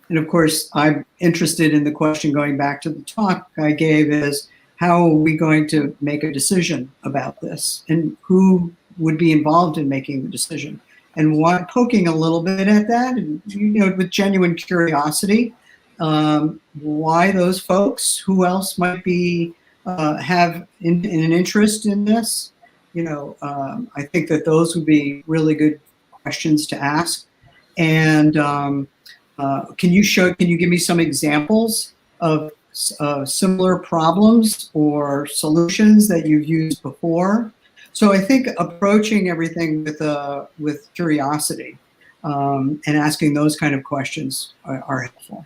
And of course, I'm interested in the question, going back to the talk I gave, is how are we going to make a decision about this, and who would be involved in making the decision? And poking a little bit at that, and with genuine curiosity, why those folks? Who else might be have an interest in this? I think that those would be really good questions to ask. And can you give me some examples of similar problems or solutions that you've used before? So I think approaching everything with curiosity and asking those kind of questions are helpful.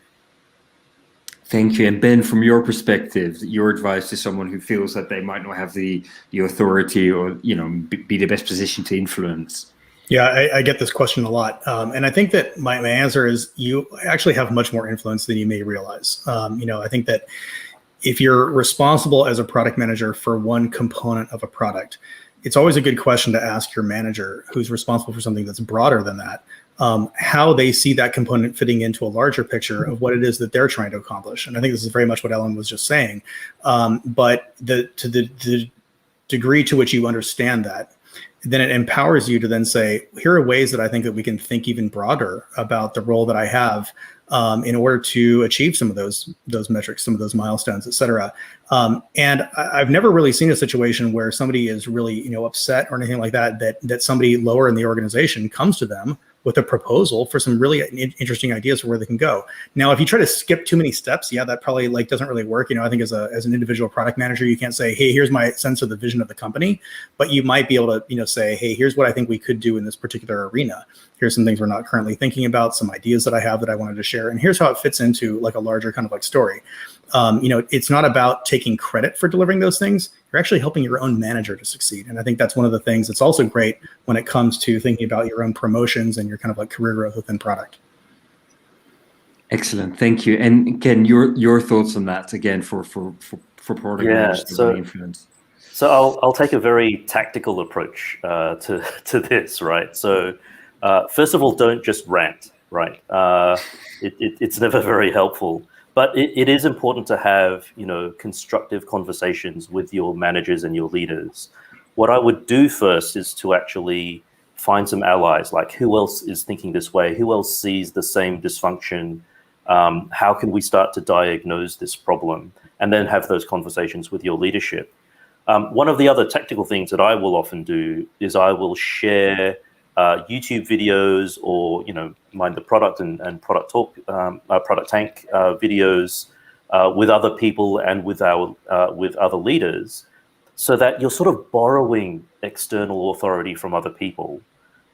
Thank you. And Ben, from your perspective, your advice to someone who feels that they might not have the authority or be the best position to influence. Yeah, I get this question a lot. And I think that my answer is you actually have much more influence than you may realize. I think that if you're responsible as a product manager for one component of a product, it's always a good question to ask your manager who's responsible for something that's broader than that, how they see that component fitting into a larger picture of what it is that they're trying to accomplish. And I think this is very much what Ellen was just saying. But to the degree to which you understand that, then it empowers you to then say, here are ways that I think that we can think even broader about the role that I have in order to achieve some of those metrics, some of those milestones, et cetera. And I've never really seen a situation where somebody is really upset or anything like that somebody lower in the organization comes to them with a proposal for some really interesting ideas for where they can go. Now, if you try to skip too many steps, yeah, that probably doesn't really work. I think as an individual product manager, you can't say, hey, here's my sense of the vision of the company, but you might be able to, say, hey, here's what I think we could do in this particular arena. Here's some things we're not currently thinking about, some ideas that I have that I wanted to share. And here's how it fits into a larger kind of story. It's not about taking credit for delivering those things. You're actually helping your own manager to succeed. And I think that's one of the things that's also great when it comes to thinking about your own promotions and your kind of career growth within product. Excellent. Thank you. And Ken, your thoughts on that again for product managers to influence. So I'll take a very tactical approach to this, right? So first of all, don't just rant, right? It's never very helpful. But it is important to have, constructive conversations with your managers and your leaders. What I would do first is to actually find some allies, like who else is thinking this way? Who else sees the same dysfunction? How can we start to diagnose this problem? And then have those conversations with your leadership. One of the other technical things that I will often do is I will share YouTube videos or, Mind the Product and Product Talk, Product Tank videos with other people and with other leaders, so that you're sort of borrowing external authority from other people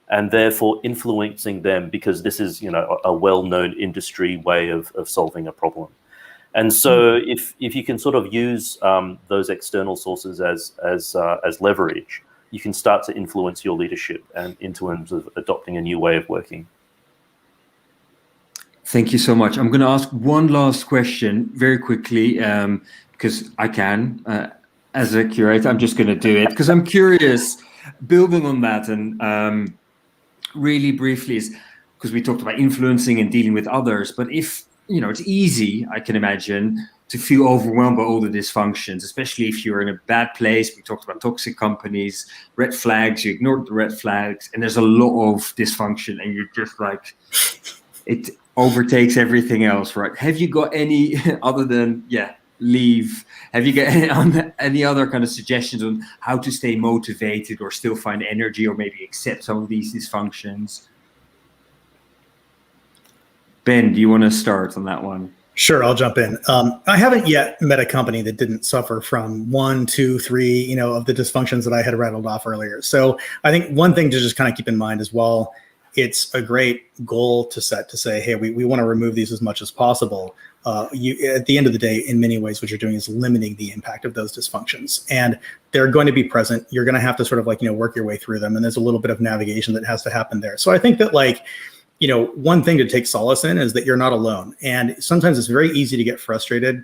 and therefore influencing them, because this is, a well-known industry way of solving a problem. And so if you can sort of use those external sources as leverage, you can start to influence your leadership and in terms of adopting a new way of working. Thank you so much. I'm going to ask one last question very quickly, because I can. As a curator, I'm just going to do it because I'm curious, building on that, and really briefly, is because we talked about influencing and dealing with others, but if, it's easy, I can imagine, to feel overwhelmed by all the dysfunctions, especially if you're in a bad place. We talked about toxic companies, red flags, you ignored the red flags, and there's a lot of dysfunction, and you're just like, it overtakes everything else, right? Have you got any, other than, leave, have you got any other kind of suggestions on how to stay motivated or still find energy or maybe accept some of these dysfunctions? Ben, do you want to start on that one? Sure, I'll jump in. I haven't yet met a company that didn't suffer from 1, 2, 3, of the dysfunctions that I had rattled off earlier. So I think one thing to just kind of keep in mind as well, it's a great goal to set to say, hey, we want to remove these as much as possible. At the end of the day, in many ways, what you're doing is limiting the impact of those dysfunctions, and they're going to be present. You're going to have to sort of work your way through them, and there's a little bit of navigation that has to happen there. So I think that one thing to take solace in is that you're not alone. And sometimes it's very easy to get frustrated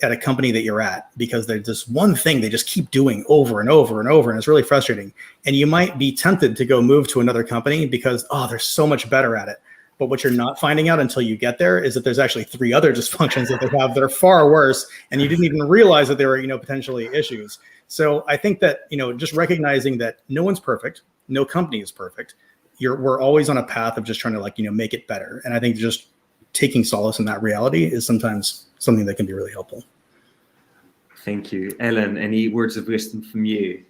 at a company that you're at because there's this one thing they just keep doing over and over and over, and it's really frustrating. And you might be tempted to go move to another company because, they're so much better at it. But what you're not finding out until you get there is that there's actually 3 other dysfunctions that they have that are far worse, and you didn't even realize that they were, potentially issues. So I think that, just recognizing that no one's perfect, no company is perfect. We're always on a path of just trying to make it better. And I think just taking solace in that reality is sometimes something that can be really helpful. Thank you. Ellen, any words of wisdom from you?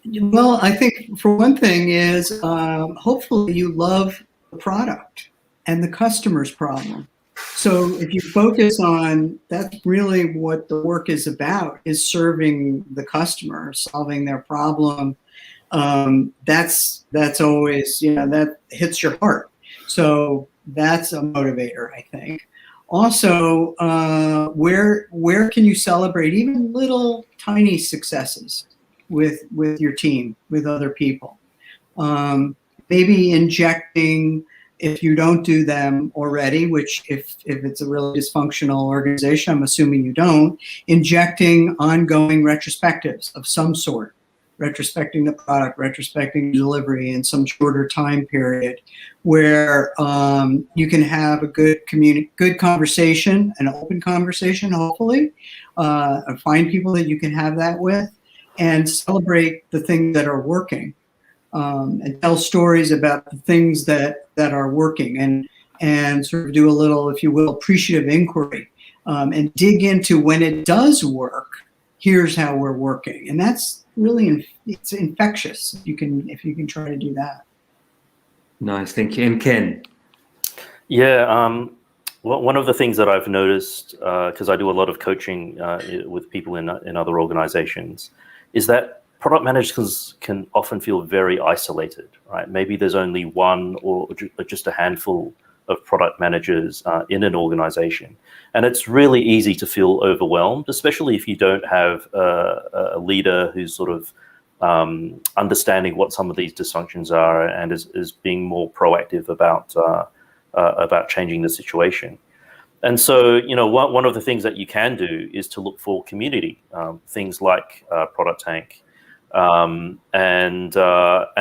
Well, I think for one thing is hopefully you love the product and the customer's problem. So if you focus on, that's really what the work is about, is serving the customer, solving their problem. That's always, that hits your heart. So that's a motivator, I think. Also, where can you celebrate even little tiny successes with your team, with other people? Maybe injecting, if you don't do them already, which if it's a really dysfunctional organization, I'm assuming you don't, injecting ongoing retrospectives of some sort. Retrospecting the product, retrospecting delivery in some shorter time period, where you can have a good conversation, an open conversation, hopefully, find people that you can have that with, and celebrate the things that are working, and tell stories about the things that are working, and sort of do a little, if you will, appreciative inquiry, and dig into when it does work. Here's how we're working, and that's really, it's infectious. If you can try to do that. Nice, thank you. And Ken? Yeah, well, one of the things that I've noticed, because I do a lot of coaching with people in other organizations, is that product managers can often feel very isolated, right? Maybe there's only one or just a handful of product managers in an organization. And it's really easy to feel overwhelmed, especially if you don't have a leader who's sort of understanding what some of these dysfunctions are and is being more proactive about changing the situation. And so, one of the things that you can do is to look for community, things like Product Tank, and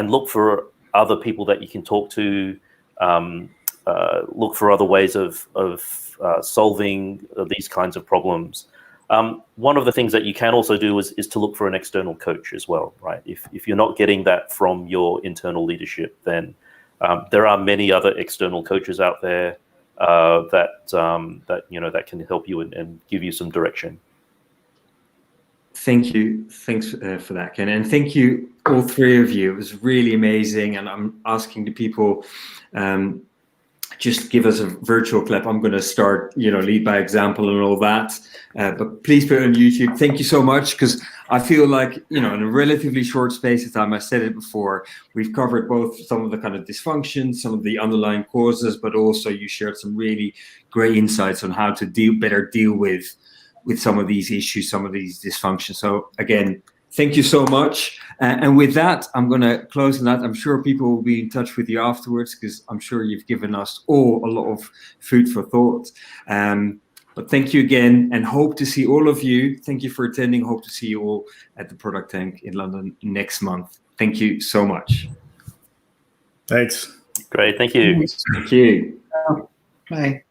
look for other people that you can talk to, look for other ways of solving these kinds of problems. One of the things that you can also do is to look for an external coach as well, right? If you're not getting that from your internal leadership, then there are many other external coaches out there that can help you and give you some direction. Thank you. Thanks for that, Ken. And thank you, all 3 of you. It was really amazing. And I'm asking the people, just give us a virtual clap. I'm going to start, lead by example and all that. But please put it on YouTube. Thank you so much, because I feel like, in a relatively short space of time, I said it before, we've covered both some of the kind of dysfunctions, some of the underlying causes, but also you shared some really great insights on how to better deal with some of these issues, some of these dysfunctions. So again, thank you so much. And with that, I'm going to close on that. I'm sure people will be in touch with you afterwards, because I'm sure you've given us all a lot of food for thought. But thank you again, and hope to see all of you. Thank you for attending. Hope to see you all at the Product Tank in London next month. Thank you so much. Thanks. Great, thank you. Thank you. Bye.